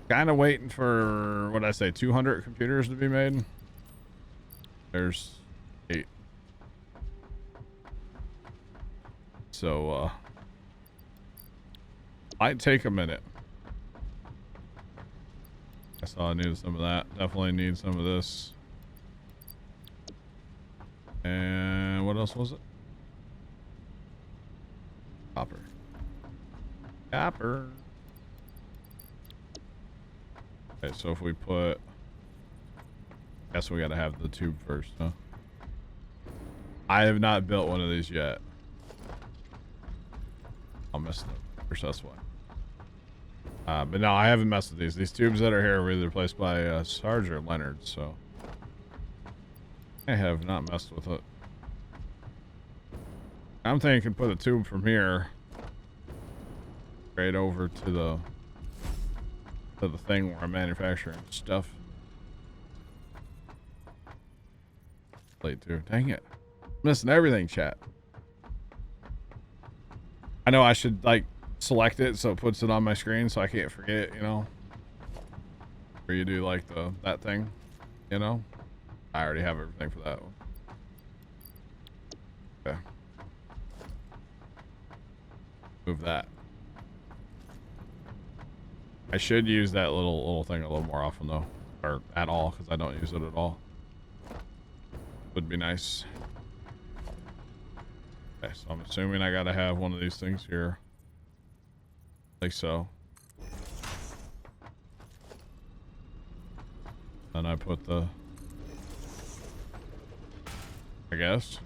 Kind of waiting for, what did I say, 200 computers to be made. There's 8. So, might take a minute. I saw I needed some of that. Definitely need some of this. And what else was it? Copper. Copper. Okay, so if we put... Guess we gotta have the tube first, huh? I have not built one of these yet. I'll mess it up. First, that's why. But no, I haven't messed with these. These tubes that are here were replaced by Sarge or Leonard, so I have not messed with it. I'm thinking put a tube from here right over to the thing where I'm manufacturing stuff. Late too. Dang it. Missing everything, chat. I know I should like select it so it puts it on my screen so I can't forget, you know. Where you do like that thing, you know. I already have everything for that one. Okay. Move that. I should use that little thing a little more often though. Or at all, because I don't use it at all. Would be nice. Okay, so I'm assuming I gotta have one of these things here. Like so. Then I put the... I guess.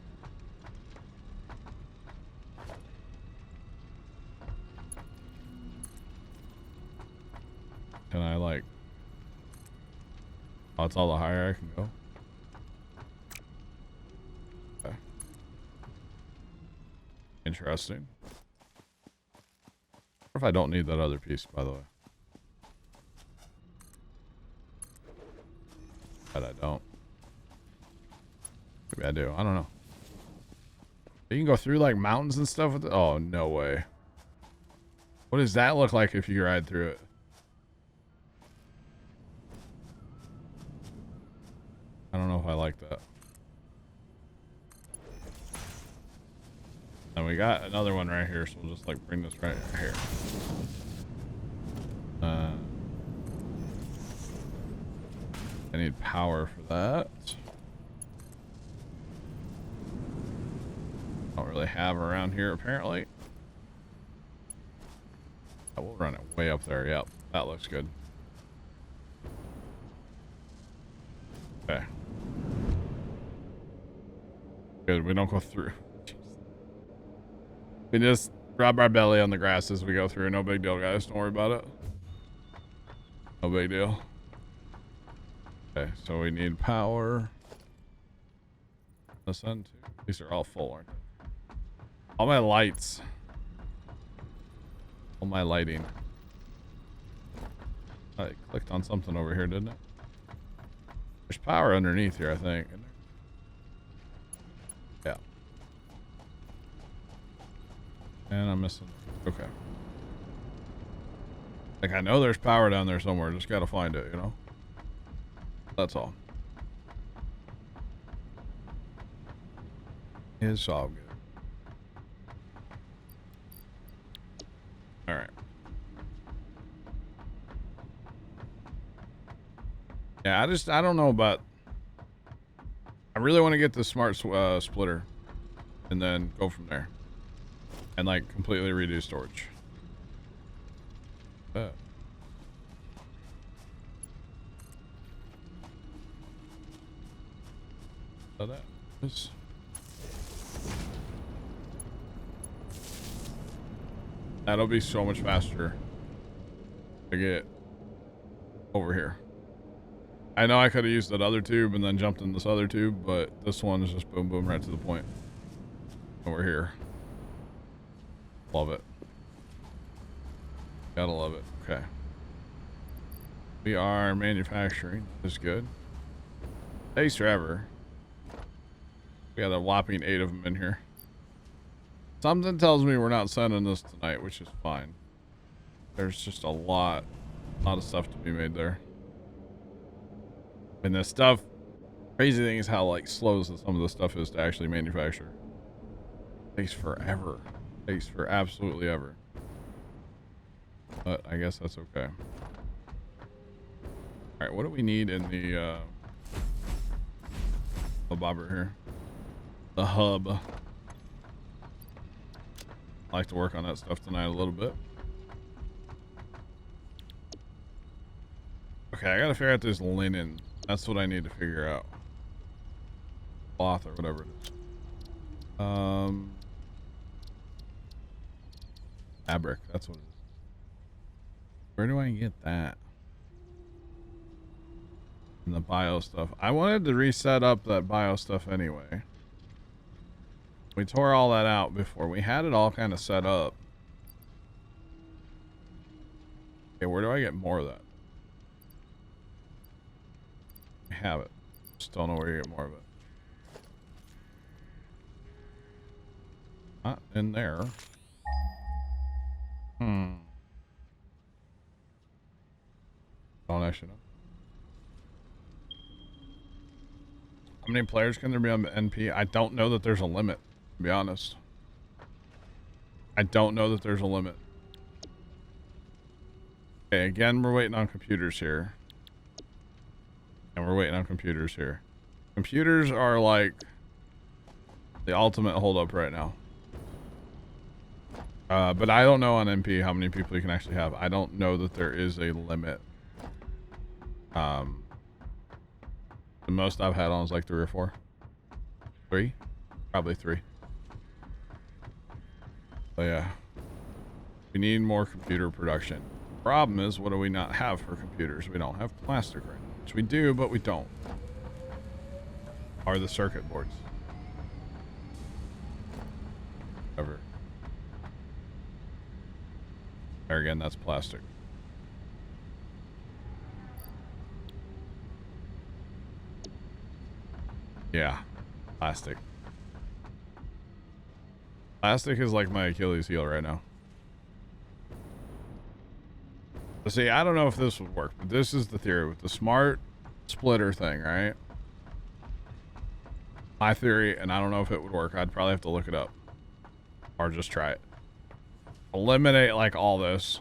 Can I like... Oh, that's all the higher I can go. Okay. Interesting. What if I don't need that other piece, by the way? But I don't. Maybe I do. I don't know. You can go through like mountains and stuff with it? Oh, no way. What does that look like if you ride through it? I don't know if I like that. And we got another one right here, so we'll just like bring this right here. I need power for that. Don't really have around here apparently. I will run it way up there. Yep, that looks good. Okay. Good, we don't go through. We just rub our belly on the grass as we go through. No big deal, guys. Don't worry about it. No big deal. Okay, so we need power. The sun too. These are all full, aren't they? All my lights. All my lighting. I clicked on something over here, didn't it? There's power underneath here, I think. Yeah. And I'm missing. Okay. Like, I know there's power down there somewhere. Just gotta find it, you know? That's all. It's all good. Alright. Yeah, I don't know about... I really want to get the smart splitter. And then go from there. And, like, completely redo storage. So that is... That'll be so much faster to get over here. I know I could have used that other tube and then jumped in this other tube, but this one is just boom, boom, right to the point. Over here. Love it. Gotta love it. Okay. We are manufacturing. That's good. Thanks, Trevor. We got a whopping 8 of them in here. Something tells me we're not sending this tonight, which is fine. There's just a lot of stuff to be made there. And this stuff, crazy thing is how like slow some of the stuff is to actually manufacture. Takes forever. Takes for absolutely ever. But I guess that's okay. Alright, what do we need in the bobber here? The hub. I like to work on that stuff tonight a little bit. Okay, I gotta figure out this linen. That's what I need to figure out. Cloth or whatever it is. Fabric, that's what it is. Where do I get that? In the bio stuff. I wanted to reset up that bio stuff anyway. We tore all that out before. We had it all kind of set up. Okay, where do I get more of that? I have it. Just don't know where you get more of it. Not in there. Don't actually know. How many players can there be on the NP? I don't know that there's a limit, to be honest. I don't know that there's a limit. Okay, again, we're waiting on computers here. And we're waiting on computers here. Computers are like the ultimate holdup right now. But I don't know on MP how many people you can actually have. I don't know that there is a limit. The most I've had on is like 3 or 4. 3? Probably 3. But yeah. We need more computer production. Problem is, what do we not have for computers? We don't have plastic right now. Which we do, but we don't. Are the circuit boards. Cover. There again, that's plastic. Yeah, plastic. Plastic is like my Achilles heel right now. But see, I don't know if this would work, but this is the theory with the smart splitter thing, right? My theory, and I don't know if it would work. I'd probably have to look it up. Or just try it. Eliminate like all this.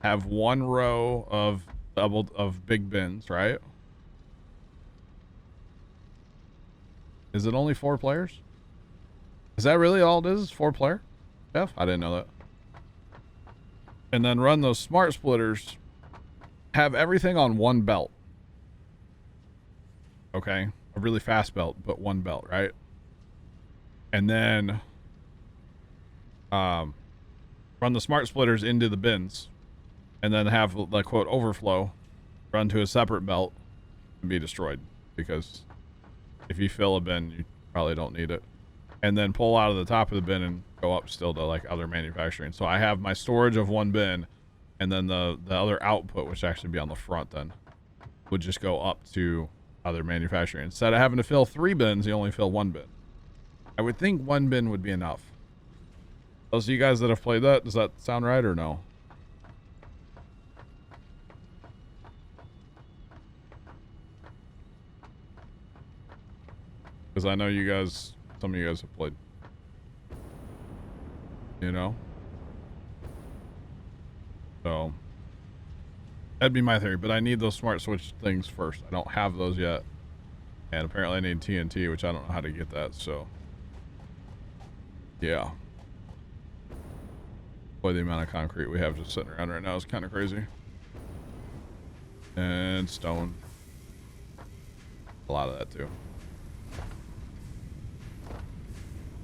Have one row of big bins, right? Is it only 4 players? Is that really all it is? 4 player? Jeff? I didn't know that. And then run those smart splitters. Have everything on one belt. Okay? A really fast belt, but one belt, right? And then run the smart splitters into the bins. And then have the quote overflow run to a separate belt and be destroyed. Because if you fill a bin, you probably don't need it. And then pull out of the top of the bin and go up still to like other manufacturing. So I have my storage of one bin, and then the other output, which actually be on the front then, would just go up to other manufacturing. Instead of having to fill 3 bins, you only fill 1 bin. I would think 1 bin would be enough. Those of you guys that have played that, does that sound right or no? Because I know you guys, some of you guys have played. You know? So, that'd be my theory, but I need those smart switch things first. I don't have those yet. And apparently I need TNT, which I don't know how to get that, so. Yeah. Boy, the amount of concrete we have just sitting around right now is kind of crazy. And stone. A lot of that too.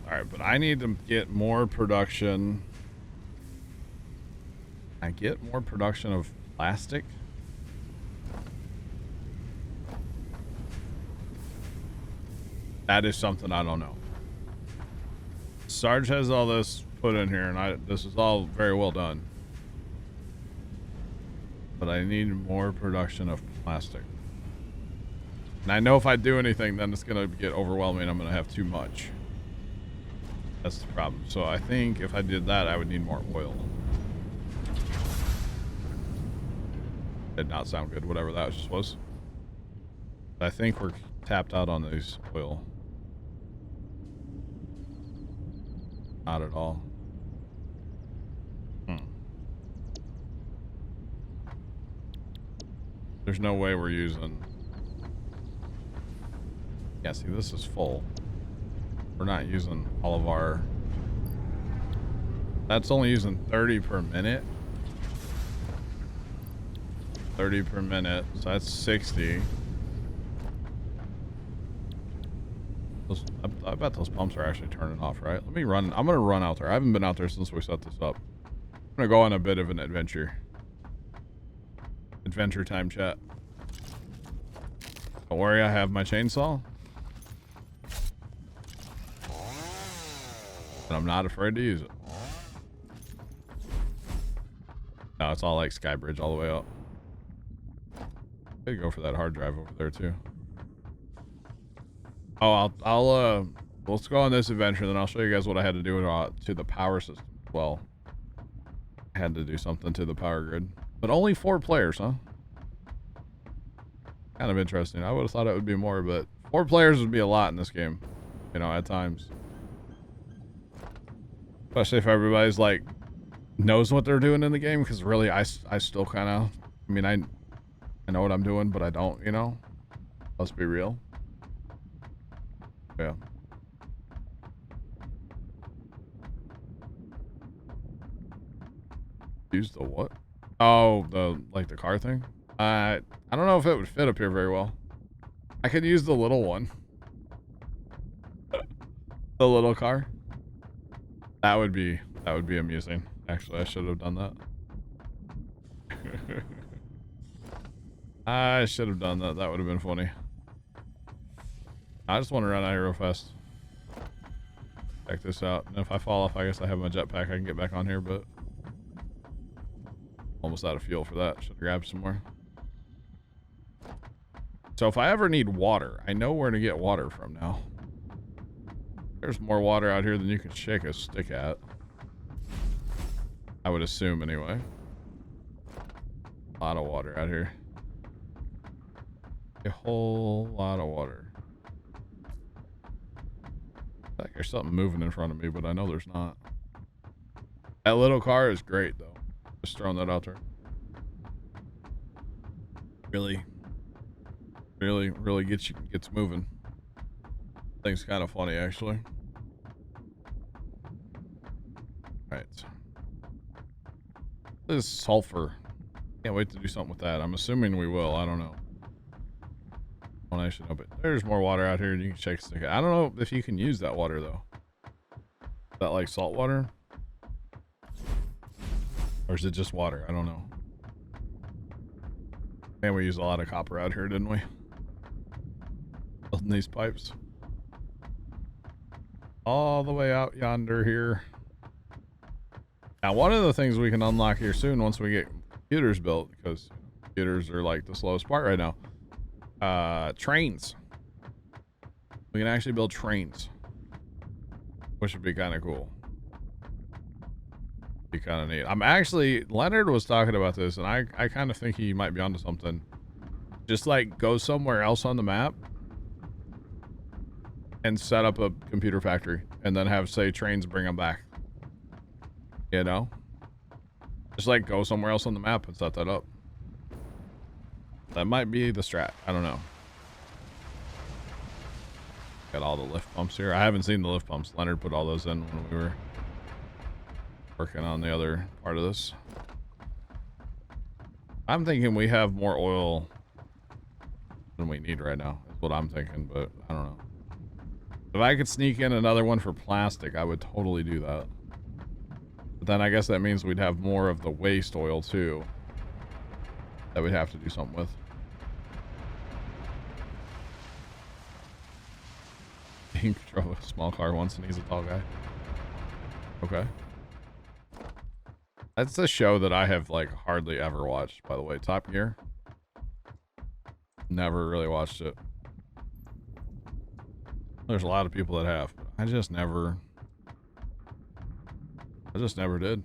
Alright, but I need to get more production. I get more production of plastic. That is something I don't know. Sarge has all this put in here, and this is all very well done. But I need more production of plastic. And I know if I do anything, then it's going to get overwhelming. I'm going to have too much. That's the problem. So I think if I did that, I would need more oil. Did not sound good, whatever that just was. I think we're tapped out on these oil. Not at all. There's no way we're using... Yeah, see, this is full. We're not using all of our... That's only using 30 per minute. 30 per minute, so that's 60. I bet those pumps are actually turning off, right? Let me run. I'm going to run out there. I haven't been out there since we set this up. I'm going to go on a bit of an adventure. Adventure time, chat. Don't worry, I have my chainsaw. And I'm not afraid to use it. No, it's all like Skybridge all the way up. Could go for that hard drive over there too. Oh, let's go on this adventure, then I'll show you guys what I had to do to the power system. Well, I had to do something to the power grid, but only 4 players, huh? Kind of interesting. I would have thought it would be more, but 4 players would be a lot in this game, you know, at times. Especially if everybody's like knows what they're doing in the game, because really, I still kind of, I mean, I I know what I'm doing, but I don't, you know? Let's be real. Yeah. Use the what? Oh, the car thing? I don't know if it would fit up here very well. I could use the little one. The little car. That would be amusing. Actually, I should have done that. I should have done that. That would have been funny. I just want to run out here real fast. Check this out. And if I fall off, I guess I have my jetpack. I can get back on here, but almost out of fuel for that. Should have grabbed some more. So if I ever need water, I know where to get water from now. There's more water out here than you can shake a stick at. I would assume anyway. A lot of water out here. A whole lot of water. Like there's something moving in front of me, but I know there's not. That little car is great though. Just throwing that out there. Really gets moving. Thing's kind of funny actually. Right. This is sulfur. Can't wait to do something with that. I'm assuming we will. I don't know. Well, I should know, but there's more water out here and you can shake a stick. I don't know if you can use that water though. Is that like salt water? Or is it just water? I don't know. Man, we used a lot of copper out here, didn't we? Building these pipes. All the way out yonder here. Now, one of the things we can unlock here soon once we get computers built, because computers are like the slowest part right now. Trains. We can actually build trains, which would be kind of cool. Be kind of neat. I'm actually, Leonard was talking about this, and I kind of think he might be onto something. Just like go somewhere else on the map and set up a computer factory, and then have, say, trains bring them back. You know? Just like go somewhere else on the map and set that up. That might be the strat. I don't know. Got all the lift pumps here. I haven't seen the lift pumps. Leonard put all those in when we were working on the other part of this. I'm thinking we have more oil than we need right now. That's what I'm thinking, but I don't know. If I could sneak in another one for plastic, I would totally do that. But then I guess that means we'd have more of the waste oil too that we'd have to do something with. He drove a small car once and he's a tall guy. Okay. That's a show that I have like hardly ever watched, by the way. Top Gear. Never really watched it. There's a lot of people that have, but I just never did.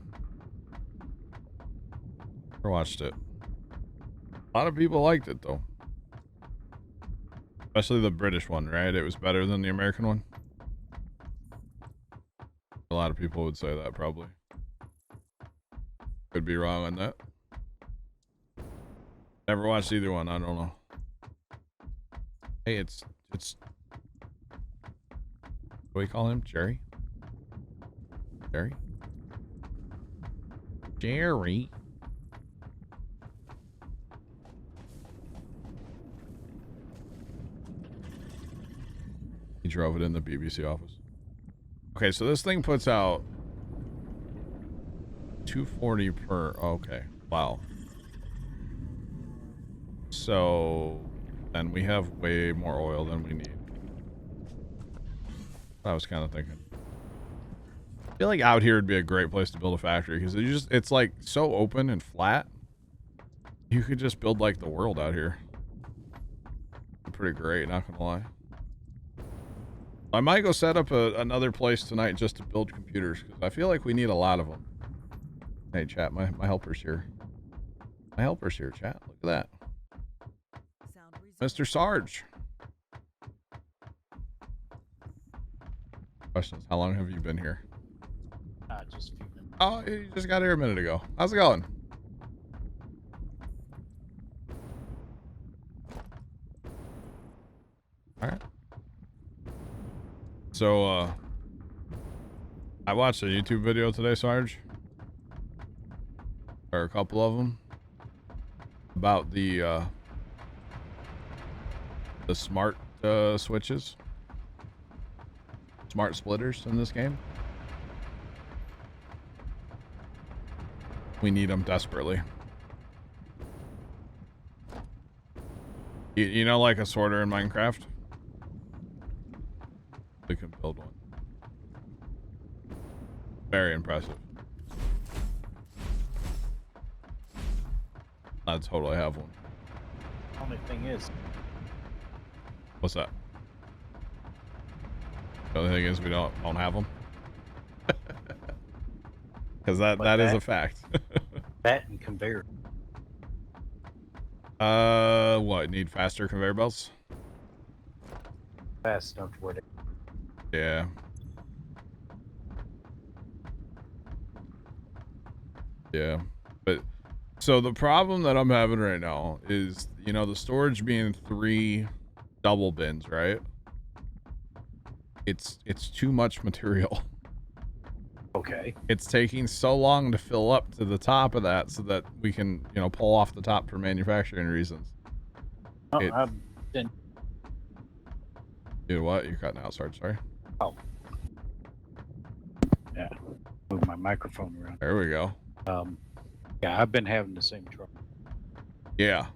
Never watched it. A lot of people liked it though. Especially the British one, right? It was better than the American one. A lot of people would say that probably. Could be wrong on that. Never watched either one. I don't know. Hey, it's what do we call him? Jerry? Jerry? Jerry? He drove it in the BBC office. Okay, so this thing puts out 240 per. Okay, wow. So then we have way more oil than we need. I was kind of thinking. I feel like out here would be a great place to build a factory because it's like so open and flat. You could just build like the world out here. Pretty great, not gonna lie. I might go set up another place tonight just to build computers because I feel like we need a lot of them. Hey, chat, my helper's here. My helper's here, chat. Look at that. Mr. Sarge. Questions. How long have you been here? Just a few minutes. Oh, you just got here a minute ago. How's it going? So, I watched a YouTube video today, Sarge. Or a couple of them. About the smart switches. Smart splitters in this game. We need them desperately. You know, like a sorter in Minecraft? We can build one. Very impressive. I totally have one. Only thing is, What's that? The only thing is we don't have them. Because that is a fact. that and conveyor. What? Need faster conveyor belts? Fast enough to where they Yeah. Yeah. But so the problem that I'm having right now is, you know, the storage being 3 double bins, right? It's too much material. Okay. It's taking so long to fill up to the top of that so that we can, you know, pull off the top for manufacturing reasons. Oh, It- I've been. Dude, what? You're cutting out, Sarge. Sorry. Oh. Yeah. Move my microphone around. There we go. Yeah, I've been having the same trouble. Yeah.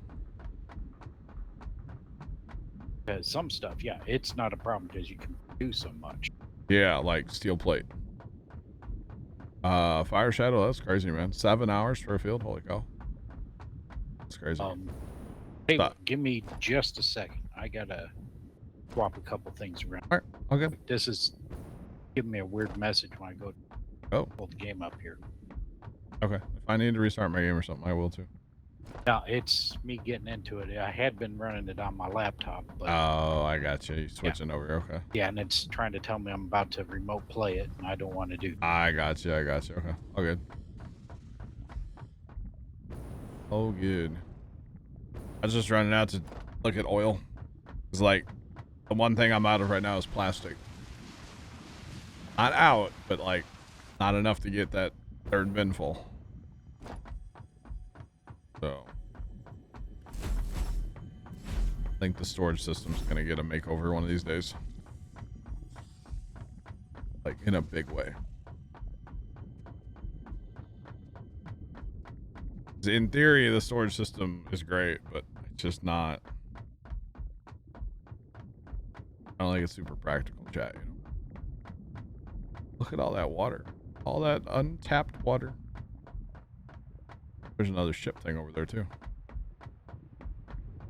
Because some stuff, yeah, it's not a problem because you can do so much. Yeah, like steel plate. Fire Shadow, that's crazy, man. 7 hours for a field? Holy cow. That's crazy. Hey, Stop. give me just a second. I gotta swap a couple things around. All right. Okay. This is giving me a weird message when I go Oh, pull the game up here. okay. If I need to restart my game or something, I will too. Now, it's me getting into it. I had been running it on my laptop, but Oh, I got you. You're switching over. Okay. yeah, and it's trying to tell me I'm about to remote play it, and I don't want to do that. I got you. Okay. All good. Oh, good. I was just running out to look at oil. It's like the one thing I'm out of right now is plastic. Not out, but like not enough to get that 3rd bin full. So I think the storage system's gonna get a makeover one of these days. Like in a big way. 'Cause in theory, the storage system is great, but it's just not. I don't think it's super practical, chat, you know. Look at all that water. All that untapped water. There's another ship thing over there, too.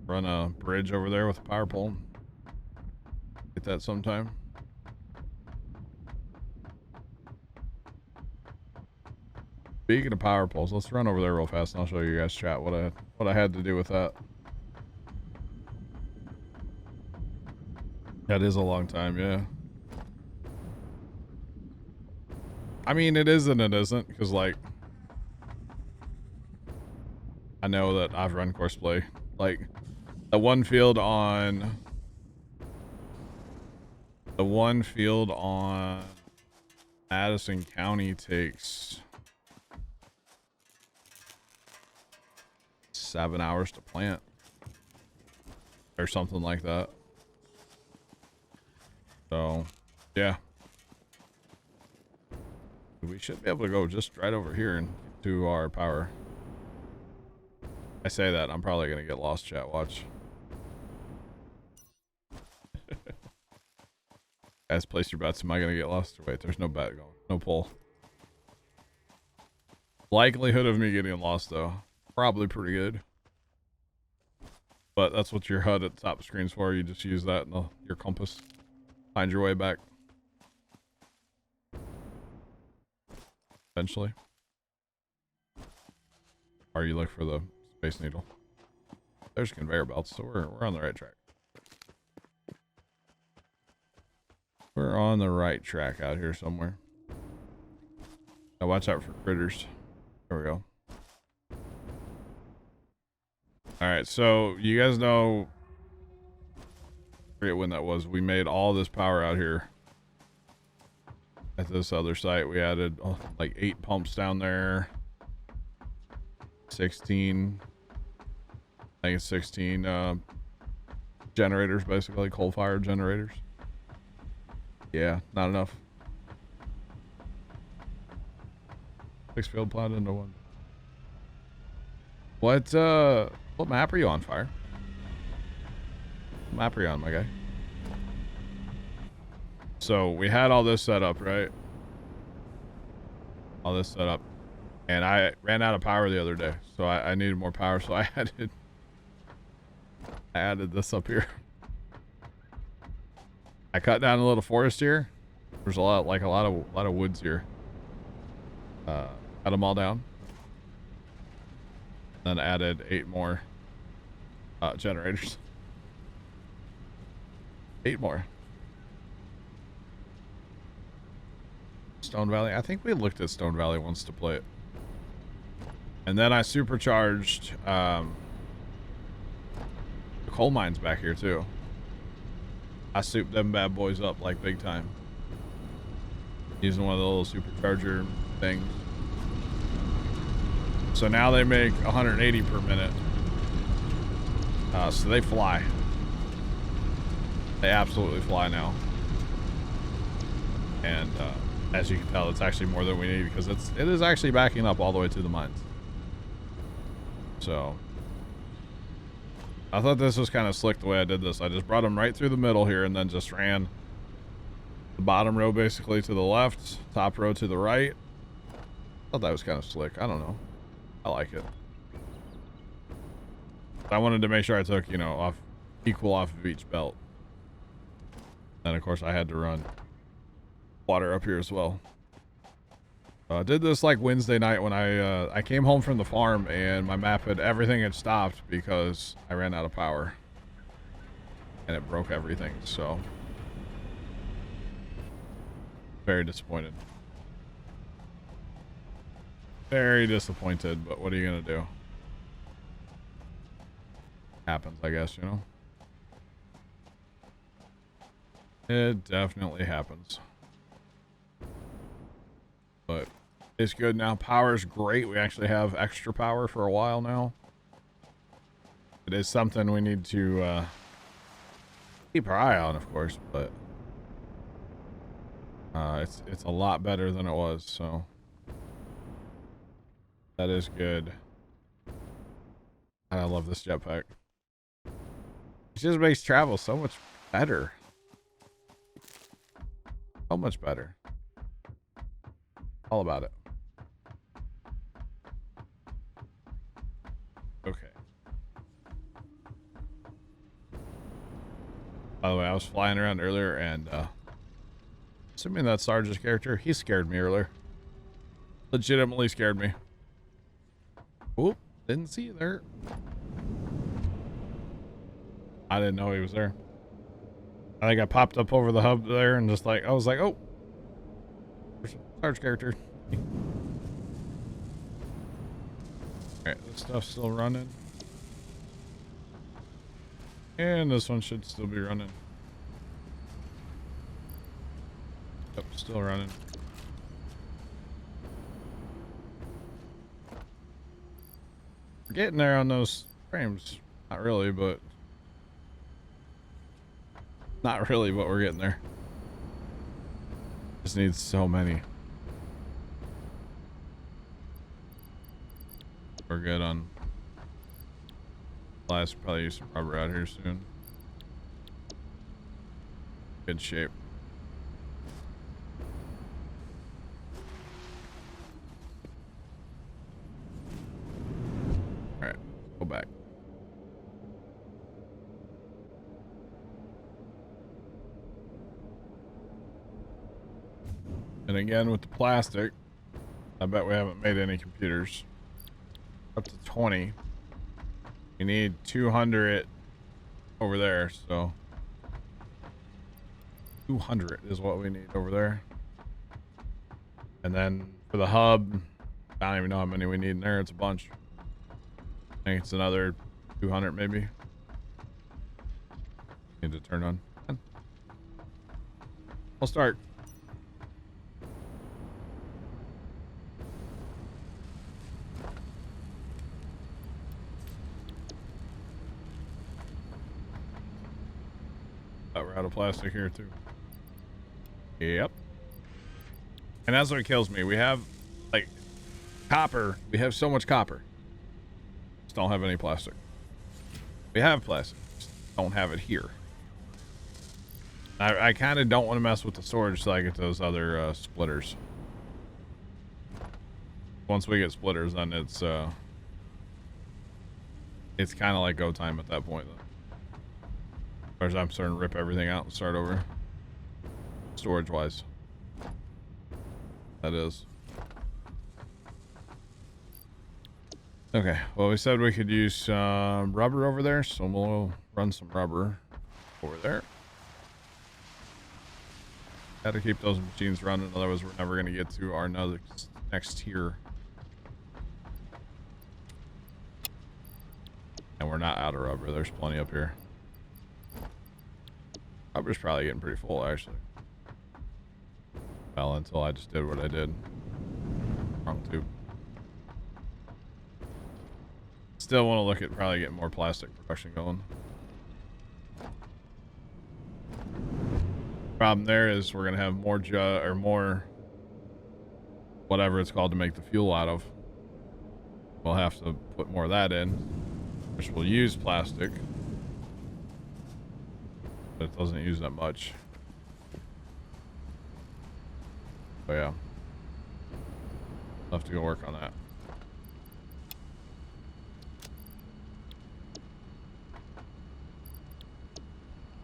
Run a bridge over there with a power pole. Get that sometime. Speaking of power poles, let's run over there real fast and I'll show you guys, chat, what I had to do with that. That is a long time, yeah. I mean, it is and it isn't, because, like, I know that I've run courseplay. Like, the one field on Madison County takes 7 hours to plant. Or something like that. So, yeah. We should be able to go just right over here and get to our power. I say that, I'm probably going to get lost, chat. Watch. Guys, place your bets. Am I going to get lost? Wait, there's no bet going. No pull. Likelihood of me getting lost, though. Probably pretty good. But that's what your HUD at the top of the screen's for. You just use that and your compass. Find your way back. Eventually. Or you look for the Space Needle. There's conveyor belts, so we're on the right track. We're on the right track out here somewhere. Now watch out for critters. There we go. Alright, so you guys know, I forget when that was, we made all this power out here at this other site, we added like 8 pumps down there. 16. I think it's 16 generators, basically coal-fired generators. Yeah, not enough. 6 field plowed into 1. What map are you on, Fire? What map are you on, my guy? So we had all this set up, right? All this set up. And I ran out of power the other day. So I needed more power, so I added this up here. I cut down a little forest here. There's a lot of woods here. Cut them all down. Then added 8 more generators. 8 more. Stone Valley. I think we looked at Stone Valley once to play it. And then I supercharged the coal mines back here too. I souped them bad boys up like big time. Using one of the little supercharger things. So now they make 180 per minute. So they fly. They absolutely fly now. And as you can tell, it's actually more than we need because it is actually backing up all the way to the mines. So I thought this was kind of slick the way I did this. I just brought them right through the middle here and then just ran the bottom row basically to the left, top row to the right. I thought that was kind of slick. I don't know. I like it. I wanted to make sure I took, you know, equal off of each belt. And of course I had to run water up here as well. I did this like Wednesday night when I came home from the farm and my map everything had stopped because I ran out of power. And it broke everything, so. Very disappointed. Very disappointed, but what are you gonna do? Happens, I guess, you know? It definitely happens. But it's good now. Power's great. We actually have extra power for a while now. It is something we need to keep our eye on, of course, but it's a lot better than it was, so that is good. I love this jetpack. It just makes travel so much better. So much better. All about it. Okay. By the way, I was flying around earlier and assuming that's Sarge's character, he scared me earlier. Legitimately scared me. Oop, didn't see you there. I didn't know he was there. I think I popped up over the hub there and just like, I was like, oh, there's a Sarge character. Alright, this stuff's still running. And this one should still be running. Yep, still running. We're getting there on those frames. Not really, but we're getting there. Just need so many. We're good on last. Probably use some rubber out here soon. Good shape. All right, go back. And again with the plastic, I bet we haven't made any computers. Up to 20. We need 200 over there, so 200 is what we need over there. And then for the hub, I don't even know how many we need in there. It's a bunch. I think it's another 200 maybe. Need to turn on. I'll start. of plastic here too. Yep. And that's what kills me. We have, like, copper. We have so much copper. Just don't have any plastic. We have plastic. Just don't have it here. I kind of don't want to mess with the storage till I get those other splitters. Once we get splitters, then it's kind of like go time at that point. Whereas I'm starting to rip everything out and start over. Storage-wise. That is. Okay, well, we said we could use rubber over there, so we'll run some rubber over there. Got to keep those machines running, otherwise we're never going to get to our next tier. And we're not out of rubber. There's plenty up here. Rubber's probably getting pretty full, actually. Well, until I just did what I did. Wrong tube. Still want to look at probably getting more plastic production going. Problem there is we're gonna have more more whatever it's called to make the fuel out of. We'll have to put more of that in, which will use plastic, but it doesn't use that much. So yeah, I'll have to go work on that.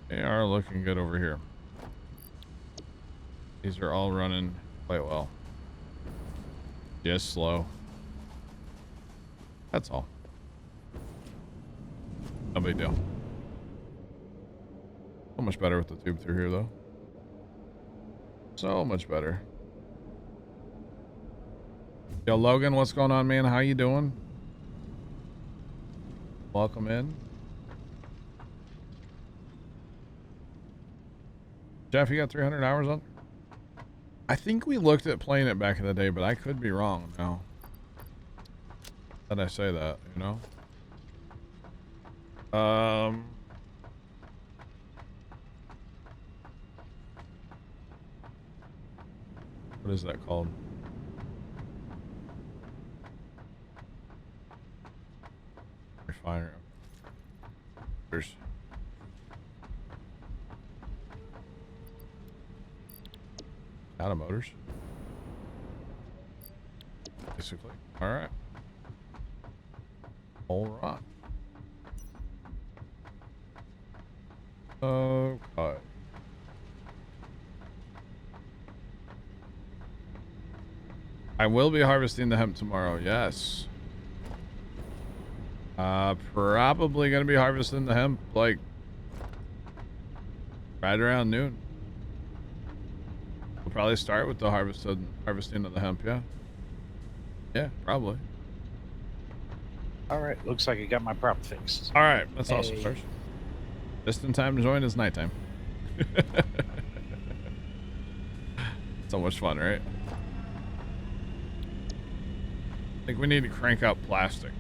They are looking good over here. These are all running quite well. Just slow. That's all. No big deal. So much better with the tube through here, though. So much better. Yo, Logan, what's going on, man? How you doing? Welcome in. Jeff, you got 300 hours on? I think we looked at playing it back in the day, but I could be wrong now. Did I say that, you know? What is that called? Refiner. There's out of motors. Basically. Alright. Alright. Okay. I will be harvesting the hemp tomorrow, yes. Probably gonna be harvesting the hemp like right around noon. We'll probably start with the harvesting of the hemp, yeah. Yeah, probably. Alright, looks like I got my prop fixed. Alright, that's awesome, Sarge. Just in time to join is nighttime. So much fun, right? I think we need to crank up plastic.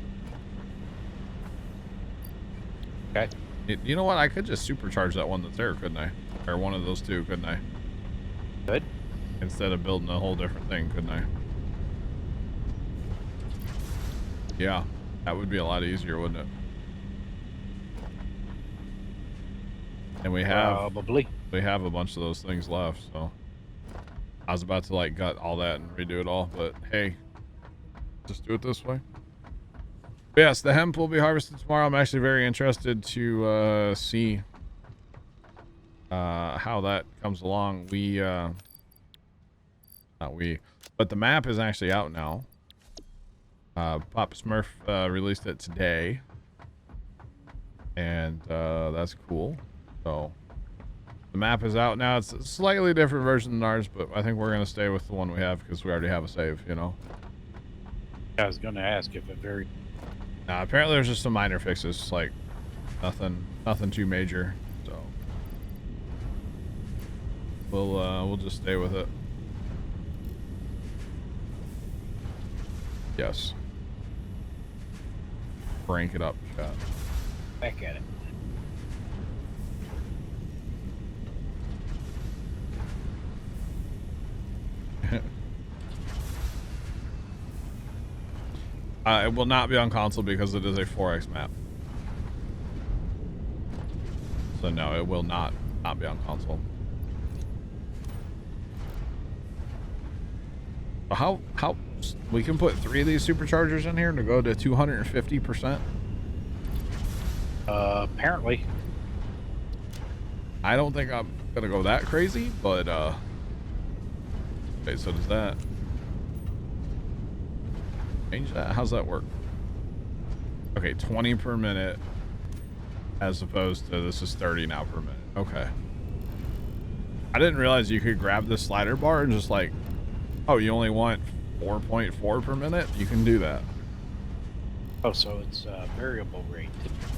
Okay. You know what? I could just supercharge that one that's there, couldn't I? Or one of those two, couldn't I? Good. Instead of building a whole different thing, couldn't I? Yeah, that would be a lot easier, wouldn't it? And we have probably. We have a bunch of those things left, so I was about to like gut all that and redo it all, but hey, just do it this way. But yes, the hemp will be harvested tomorrow. I'm actually very interested to see how that comes along. But the map is actually out now. Papa Smurf released it today, and that's cool. So the map is out now. It's a slightly different version than ours, but I think we're gonna stay with the one we have because we already have a save, you know. I was gonna ask if it varied. Apparently there's just some minor fixes, like nothing too major. So we'll just stay with it. Yes. Crank it up, chat. Back at it. It will not be on console because it is a 4X map. So no, it will not be on console. How we can put 3 of these superchargers in here to go to 250%? Apparently. I don't think I'm gonna go that crazy, but okay, so does that change that? How's that work? Okay, 20 per minute as opposed to this is 30 now per minute. Okay. I didn't realize you could grab this slider bar and just like, oh, you only want 4.4 per minute? You can do that. Oh, so it's variable rate.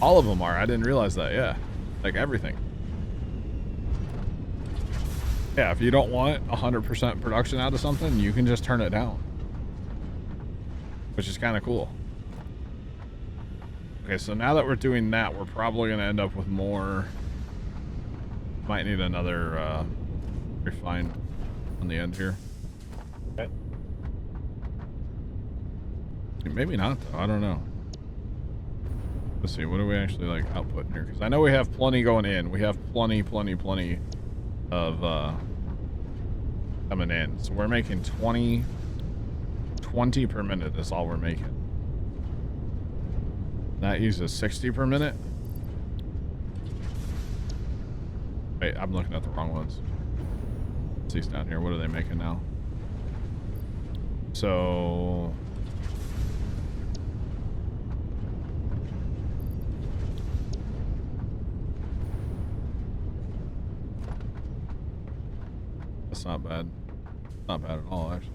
All of them are. I didn't realize that. Yeah. Like everything. Yeah, if you don't want 100% production out of something, you can just turn it down. Which is kind of cool. Okay, so now that we're doing that, we're probably going to end up with more. Might need another refine on the end here. Okay. Maybe not, though. I don't know. Let's see. What do we actually like output here? Because I know we have plenty going in. We have plenty of coming in. So we're making 20 per minute is all we're making. That uses 60 per minute. Wait, I'm looking at the wrong ones. Let's see down here. What are they making now? So that's not bad. Not bad at all, actually.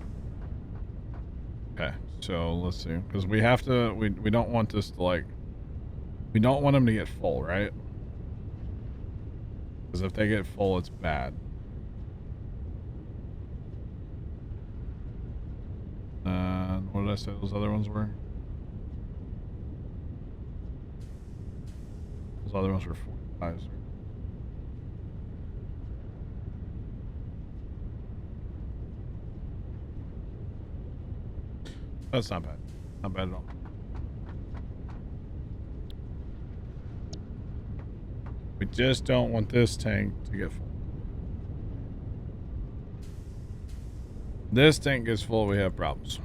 Okay, so let's see, because we have to. We don't want this to like. We don't want them to get full, right? Because if they get full, it's bad. What did I say those other ones were? Those other ones were 45. That's not bad. Not bad at all. We just don't want this tank to get full. This tank gets full, we have problems.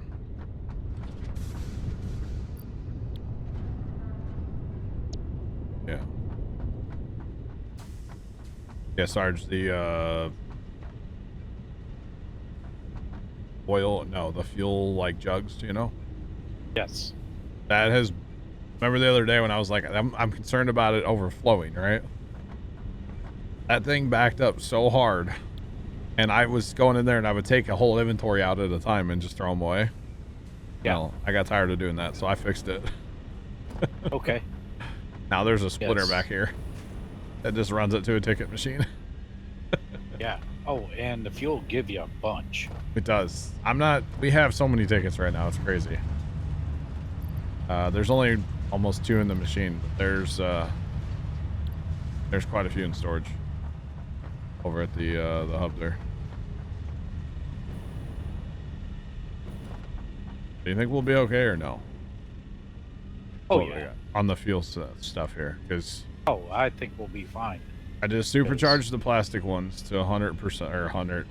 Yeah. Yeah, Sarge, the oil, no, the fuel like jugs, you know? Yes. That has, remember the other day when I was like, I'm concerned about it overflowing, right? That thing backed up so hard, and I was going in there and I would take a whole inventory out at a time and just throw them away. Yeah. Well, I got tired of doing that, so I fixed it. Okay. Now there's a splitter Yes. back here that just runs it to a ticket machine. Yeah. Oh, and the fuel give you a bunch. It does. We have so many tickets right now, it's crazy. There's only almost 2 in the machine, but there's quite a few in storage over at the hub there. Do you think we'll be okay or no? Oh, What we yeah. got on the fuel stuff here, because Oh, I think we'll be fine. I just supercharged the plastic ones to 100% or 100,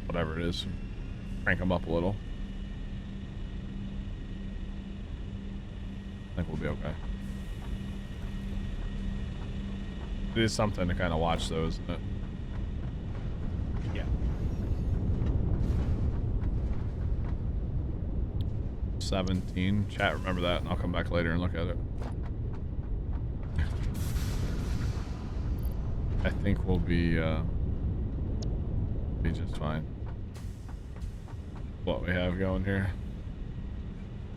whatever it is. Crank them up a little. I think we'll be okay. It is something to kind of watch, though, isn't it? Yeah. 17. Chat, remember that, and I'll come back later and look at it. I think we'll be just fine. What we have going here.